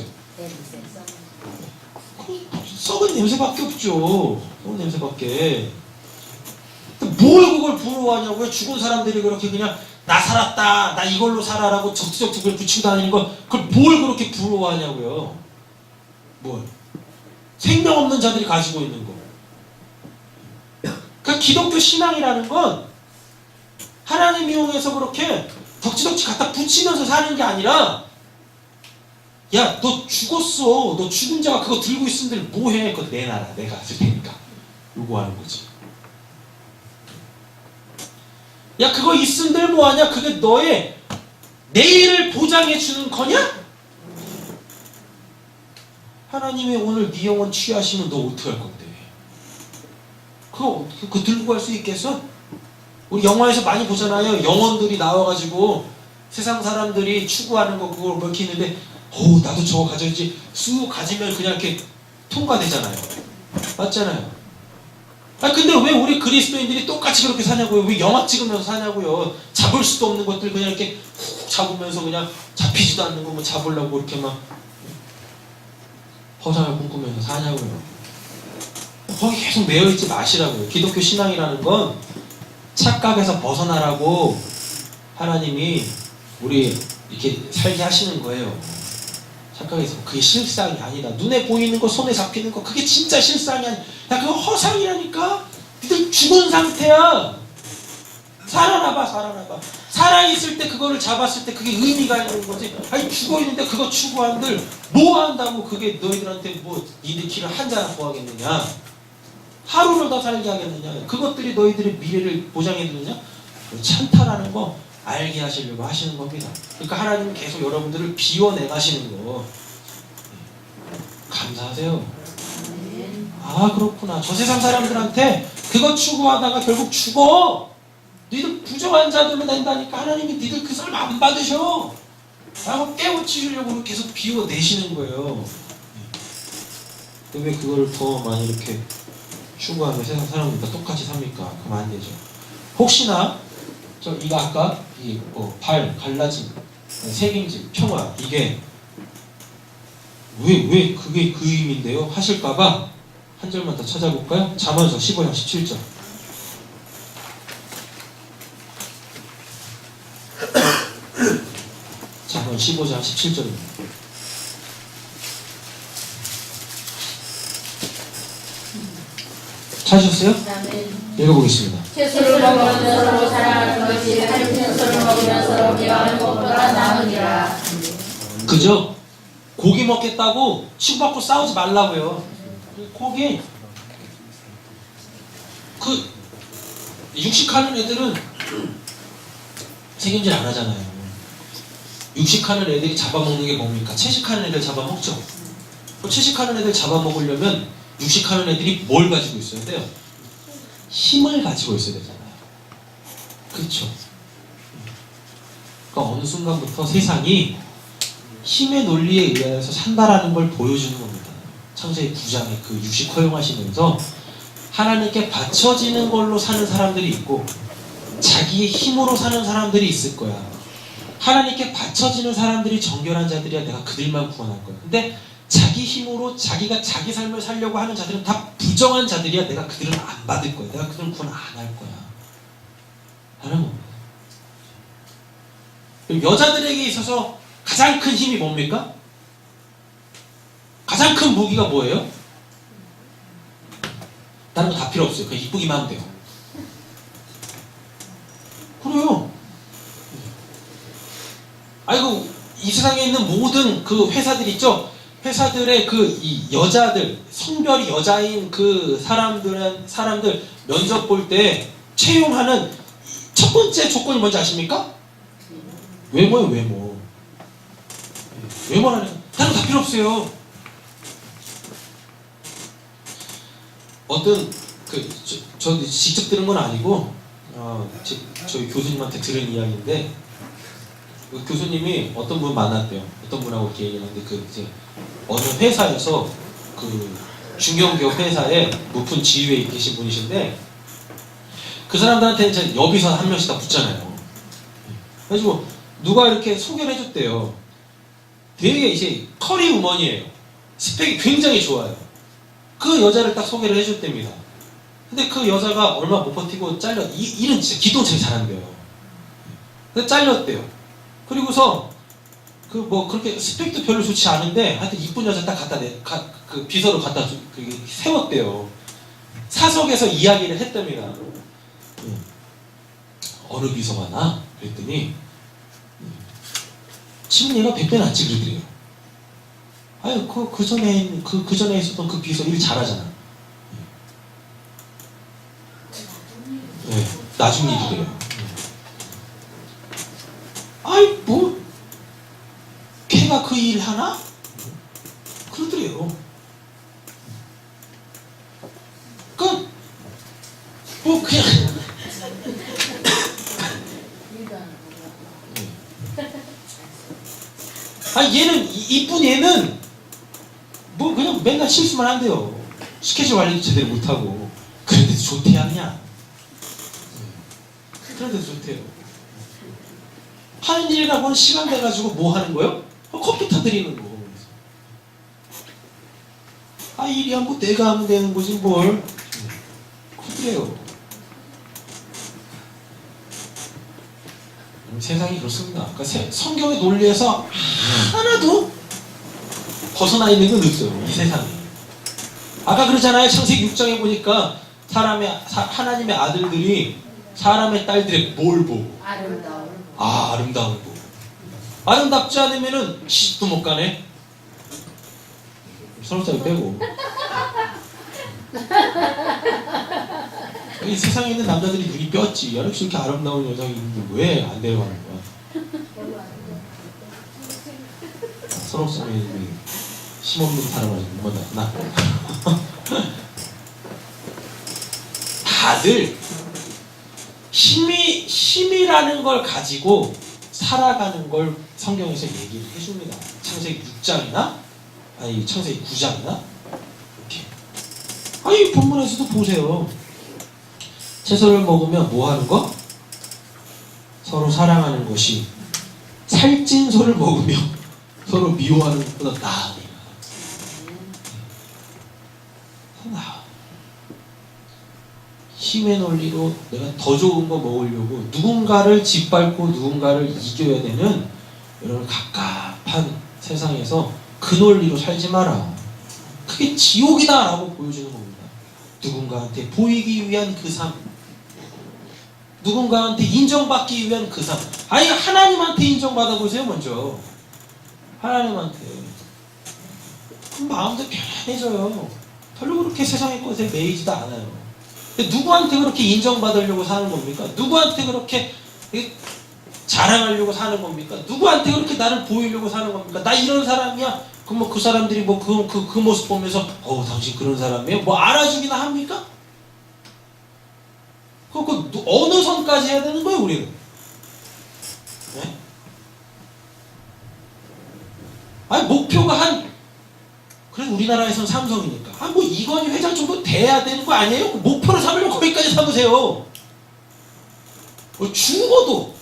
썩은 냄새밖에 없죠. 썩은 냄새밖에. 뭘 그걸 부러워하냐고요? 죽은 사람들이 그렇게 그냥 나 살았다, 나 이걸로 살아라고 적지적 그걸 붙이고 다니는 거 그걸 뭘 그렇게 부러워하냐고요? 뭘? 생명 없는 자들이 가지고 있는 거. 그러니까 기독교 신앙이라는 건 하나님 이용해서 그렇게 덕지덕지 갖다 붙이면서 사는 게 아니라 야, 너 죽었어. 너 죽은 자가 그거 들고 있은들 뭐해? 그거 내놔라. 내가 쓸 테니까. 요구하는 거지. 야, 그거 있은들 뭐하냐? 그게 너의 내일을 보장해 주는 거냐? 하나님이 오늘 네 영혼 취하시면 너 어떻게 할 건데? 그거 들고 갈 수 있겠어? 우리 영화에서 많이 보잖아요. 영혼들이 나와가지고 세상 사람들이 추구하는 거 그걸 뭐 이렇게 있는데 나도 저거 가져야지. 쑥 가지면 그냥 이렇게 통과되잖아요. 맞잖아요. 근데 왜 우리 그리스도인들이 똑같이 그렇게 사냐고요? 왜 영화 찍으면서 사냐고요? 잡을 수도 없는 것들 그냥 이렇게 훅 잡으면서 그냥 잡히지도 않는 거 뭐 잡으려고 이렇게 막 허상을 꿈꾸면서 사냐고요. 거기 계속 매여있지 마시라고요. 기독교 신앙이라는 건 착각에서 벗어나라고 하나님이 우리 이렇게 살게 하시는 거예요. 착각에서. 그게 실상이 아니다. 눈에 보이는 거, 손에 잡히는 거, 그게 진짜 실상이 아니야. 야, 그거 허상이라니까? 니들 죽은 상태야. 살아나봐, 살아나봐. 살아있을 때 그거를 잡았을 때 그게 의미가 있는 거지. 아니, 죽어있는데 그거 추구한들 뭐 한다고 그게 너희들한테 뭐 니들 길을 한잔 구하겠느냐? 하루를 더 살게 하겠느냐? 그것들이 너희들의 미래를 보장해주느냐? 찬타라는 거 알게 하시려고 하시는 겁니다. 그러니까 하나님은 계속 여러분들을 비워내가시는 거 감사하세요. 아, 그렇구나. 저 세상 사람들한테 그거 추구하다가 결국 죽어. 니들 부정한 자들로 된다니까. 하나님이 니들 그 삶 안 받으셔 라고 깨우치시려고 계속 비워내시는 거예요. 근데 왜 그걸 더 많이 이렇게 추구하면 세상 사람들과 똑같이 삽니까? 그럼 안 되죠. 혹시나 이거 아까 발, 갈라짐, 새김질, 평화, 이게 왜 그게 그 의미인데요? 하실까봐 한 절만 더 찾아볼까요? 잠언서 15장 17절. 잠언 15장 17절입니다. 찾으셨어요? 읽어보겠습니다. 채소를 먹으면 서로 사랑하는 것이 살찐 소를 먹으면 서로 미워하는 것보다 나으니라. 그죠? 고기 먹겠다고 치고받고 싸우지 말라고요. 고기 육식하는 애들은 책임질 안 하잖아요. 육식하는 애들이 잡아먹는 게 뭡니까? 채식하는 애들 잡아먹죠. 채식하는 애들 잡아먹으려면 육식하는 애들이 뭘 가지고 있어야 돼요? 힘을 가지고 있어야 되잖아요. 그렇죠? 그러니까 어느 순간부터 세상이 힘의 논리에 의해서 산다라는 걸 보여주는 겁니다. 창세기 9장에 그 육식 허용하시면서 하나님께 바쳐지는 걸로 사는 사람들이 있고 자기의 힘으로 사는 사람들이 있을 거야. 하나님께 바쳐지는 사람들이 정결한 자들이야. 내가 그들만 구원할 거야. 근데 자기 힘으로 자기가 자기 삶을 살려고 하는 자들은 다 부정한 자들이야. 내가 그들은 안 받을 거야. 내가 그들은 구원 안 할 거야. 하는 겁니다. 여자들에게 있어서 가장 큰 힘이 뭡니까? 가장 큰 무기가 뭐예요? 다른 거 다 필요 없어요. 그냥 이쁘기만 하면 돼요. 그래요. 아이고, 이 세상에 있는 모든 그 회사들 있죠? 회사들의 이 여자들, 성별이 여자인 그 사람들 면접 볼 때 채용하는 첫 번째 조건이 뭔지 아십니까? 외모예요, 외모. 외모라는, 다른 거 다 필요 없어요. 어떤, 저 직접 들은 건 아니고, 저희 교수님한테 들은 이야기인데, 그 교수님이 어떤 분 만났대요. 어떤 분하고 이렇게 얘기하는데, 이제 어느 회사에서 중견기업 회사에 높은 지위에 계신 분이신데, 그 사람들한테는 이제 여비선 한 명씩 다 붙잖아요. 그래가지고 누가 이렇게 소개를 해줬대요. 되게 이제 커리 우먼이에요. 스펙이 굉장히 좋아요. 그 여자를 딱 소개를 해줬답니다. 근데 그 여자가 얼마 못 버티고 일은 진짜 기똥차게 잘한대요. 근데 잘렸대요. 그리고서 그렇게 스펙도 별로 좋지 않은데 하여튼 이쁜 여자 딱 그 비서로 갖다 세웠대요. 사석에서 이야기를 했답니다. 어느 비서가 나? 그랬더니 지금 얘가 100배 낫지 그러더래요. 아유 그 전에 있었던 그 비서 일 잘하잖아. 네, 나중 일이래요. 아이 뭐 걔가 그 일 하나? 그러더래요. 그냥 얘는 이쁜 얘는 뭐 그냥 맨날 실수만 한대요. 스케줄 관리도 제대로 못하고. 그런데도 좋대야 그냥. 그런데도 좋대요. 하는 일이라고는 시간 돼가지고 뭐 하는 거요? 컴퓨터 드리는 거. 아, 일이야 뭐 내가 하면 되는 거지 뭘. 그래요. 세상이 그렇습니다. 그러니까 성경의 논리에서 하나도 벗어나 있는 건 없어요. 이 세상에. 아까 그러잖아요. 창세기 6장에 보니까 하나님의 아들들이 사람의 딸들의 뭘 보고? 아름다움. 아, 아름다운 거. 아름답지 않으면은 시집도 못 가네. 서로 사이 빼고. 이 세상에 있는 남자들이 눈이 뼈지. 역시 이렇게 아름다운 여성이 있는데 왜 안 데려가는 거야? 서로 사이 힘없는 사람을 못 만났구나. 다들 힘이라는 걸 가지고 살아가는 걸 성경에서 얘기를 해줍니다. 창세기 6장이나 아니 창세기 9장이나 이렇게. 아니 본문에서도 보세요. 채소를 먹으면 뭐 하는 거? 서로 사랑하는 것이 살찐 소를 먹으며 서로 미워하는 것보다 나으니라. 힘의 논리로 내가 더 좋은 거 먹으려고 누군가를 짓밟고 누군가를 이겨야 되는 여러분 갑갑한 세상에서 그 논리로 살지 마라. 그게 지옥이다 라고 보여주는 겁니다. 누군가한테 보이기 위한 그 삶, 누군가한테 인정받기 위한 그 삶. 아니 하나님한테 인정받아 보세요. 먼저 하나님한테. 그럼 마음도 편안해져요. 별로 그렇게 세상의 것에 매이지도 않아요. 누구한테 그렇게 인정받으려고 사는 겁니까? 누구한테 그렇게 자랑하려고 사는 겁니까? 누구한테 그렇게 나를 보이려고 사는 겁니까? 나 이런 사람이야? 그럼 뭐 그 사람들이 뭐 그 모습 보면서 당신 그런 사람이에요? 뭐 알아주기나 합니까? 그 어느 선까지 해야 되는 거예요, 우리는? 네? 아니 목표가 그래서 우리나라에서는 삼성이니까 뭐 이건희 회장 정도 돼야 되는 거 아니에요? 목표를 삼으려면 거기까지 삼으세요. 죽어도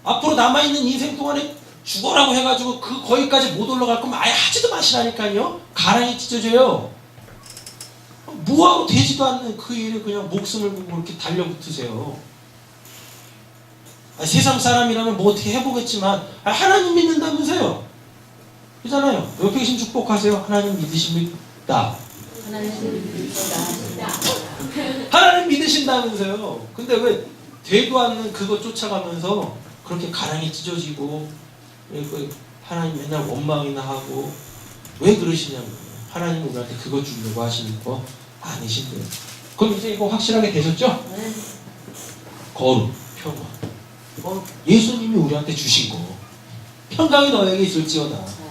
앞으로 남아있는 인생 동안에 죽어라고 해가지고 거기까지 못 올라갈 거면 아예 하지도 마시라니까요. 가랑이 찢어져요. 뭐하고 되지도 않는 그 일에 그냥 목숨을 걸고 이렇게 달려붙으세요. 세상 사람이라면 뭐 어떻게 해보겠지만 하나님 믿는다면서요. 그잖아요. 옆에 계신 축복하세요. 하나님 믿으십니까? 하나님 믿으신다면서요. 근데 왜 되도 않는 그거 쫓아가면서 그렇게 가랑이 찢어지고 하나님 맨날 원망이나 하고 왜 그러시냐고요. 하나님은 우리한테 그거 주려고 하시는 거 아니신데요. 그럼 이제 이거 확실하게 되셨죠? 거룩, 평화. 예수님이 우리한테 주신 거. 평강이 너에게 있을지어다.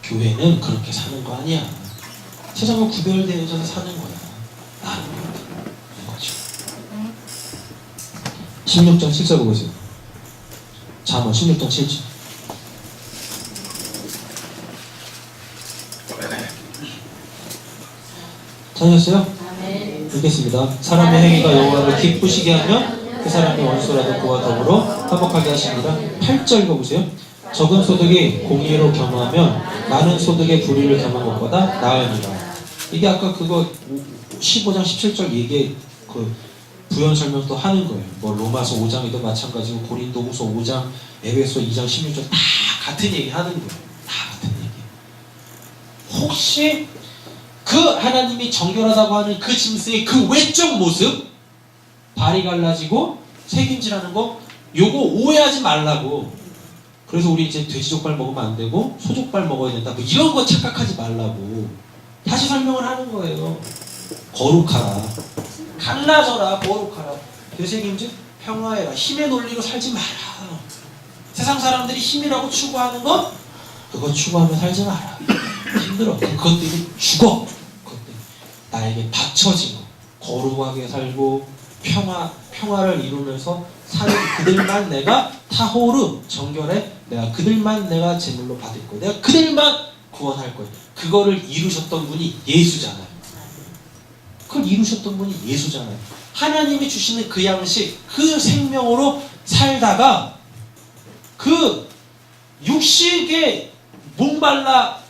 교회는 그렇게 사는 거 아니야. 세상과 구별되어서 사는 거야. 나는 거죠. 16장 7절 보세요. 잠언 16장 7절. 찾으셨어요? 읽겠습니다. 사람의 행위가 여호와를 기쁘시게 하면 그 사람이 원수라도 그와 더불어 화목하게 하십니다. 8절 읽어보세요. 적은 소득이 공의로 겸하면 많은 소득의 불의를 겸한 것보다 나으니라. 이게 아까 그거 15장 17절 얘기에 그 부연 설명도 하는 거예요. 뭐 로마서 5장에도 마찬가지고 고린도후서 5장, 에베소 2장 16절 다 같은 얘기 하는 거예요. 다 같은 얘기. 혹시 그 하나님이 정결하다고 하는 그 짐승의 그 외적 모습, 발이 갈라지고 색임질하는 거, 요거 오해하지 말라고. 그래서 우리 이제 돼지족발 먹으면 안 되고 소족발 먹어야 된다. 뭐 이런 거 착각하지 말라고 다시 설명을 하는 거예요. 거룩하라, 갈라져라, 거룩하라. 되새김질, 평화해라. 힘의 논리로 살지 마라. 세상 사람들이 힘이라고 추구하는 거 그거 추구하며 살지 마라. 힘들어. 그것들이 죽어. 그것들이 나에게 받쳐지고 거룩하게 살고 평화를 이루면서 사는 그들만 내가 타호르 정결해. 내가 그들만 내가 제물로 받을 거야. 내가 그들만 구원할 거야. 그거를 이루셨던 분이 예수잖아요. 그걸 이루셨던 분이 예수잖아요. 하나님이 주시는 그 양식, 그 생명으로 살다가 그 육식에 목말라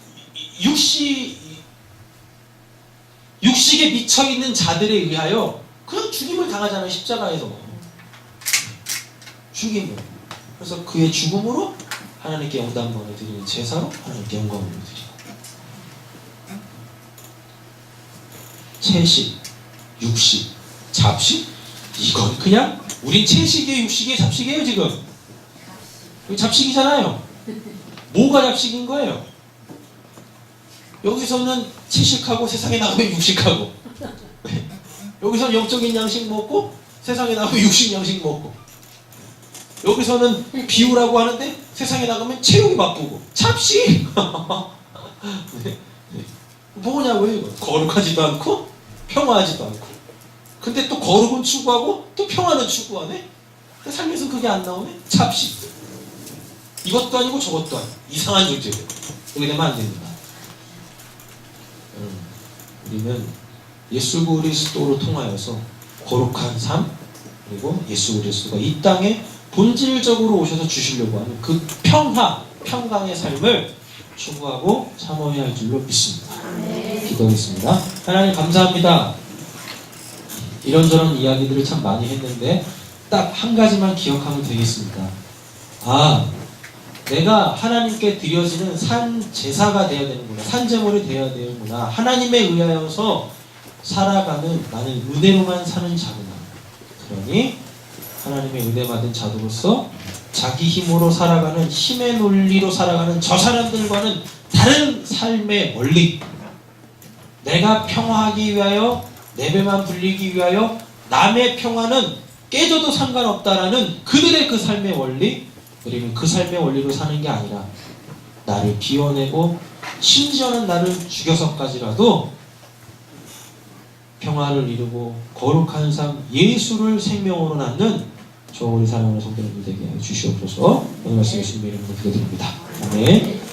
육식에 미쳐있는 자들에 의하여 그냥 죽임을 당하잖아요. 십자가에서 죽임을. 그래서 그의 죽음으로 하나님께 영광을 드리는 제사로 하나님께 영광을 드리고, 채식, 육식, 잡식, 이건 그냥 우린 채식이에요, 육식이에요, 잡식이에요. 지금 이거 잡식이잖아요. 뭐가 잡식인 거예요? 여기서는 채식하고 세상에 나가면 육식하고, 여기서는 영적인 양식 먹고 세상에 나가면 육식 양식 먹고, 여기서는 비우라고 하는데 세상에 나가면 체육이 바쁘고 잡식. 네. 뭐냐고요 이거. 거룩하지도 않고 평화하지도 않고, 근데 또 거룩은 추구하고 또 평화는 추구하네. 삶에서 그게 안 나오네. 잡식. 이것도 아니고 저것도 아니고 이상한 존재예요. 그렇게 되면 안 됩니다. 우리는 예수 그리스도로 통하여서 거룩한 삶, 그리고 예수 그리스도가 이 땅에 본질적으로 오셔서 주시려고 하는 그 평강의 삶을 추구하고 사모해야 할 줄로 믿습니다. 기도하겠습니다. 하나님 감사합니다. 이런저런 이야기들을 참 많이 했는데 딱 한 가지만 기억하면 되겠습니다. 내가 하나님께 드려지는 산 제사가 되어야 되는구나, 산제물이 되어야 되는구나, 하나님에 의하여서 살아가는, 나는 은혜로만 사는 자구나. 그러니 하나님의 은혜 받은 자로서 자기 힘으로 살아가는, 힘의 논리로 살아가는 저 사람들과는 다른 삶에 멀리, 내가 평화하기 위하여, 내 배만 불리기 위하여 남의 평화는 깨져도 상관없다라는 그들의 그 삶의 원리, 그리고 그 삶의 원리로 사는 게 아니라 나를 비워내고 심지어는 나를 죽여서까지라도 평화를 이루고 거룩한 삶, 예수를 생명으로 낳는 저 우리 사랑하는 성도님들 되게 하여 주시옵소서. 오늘 말씀 예수님의 이름으로 기도드립니다. 아멘.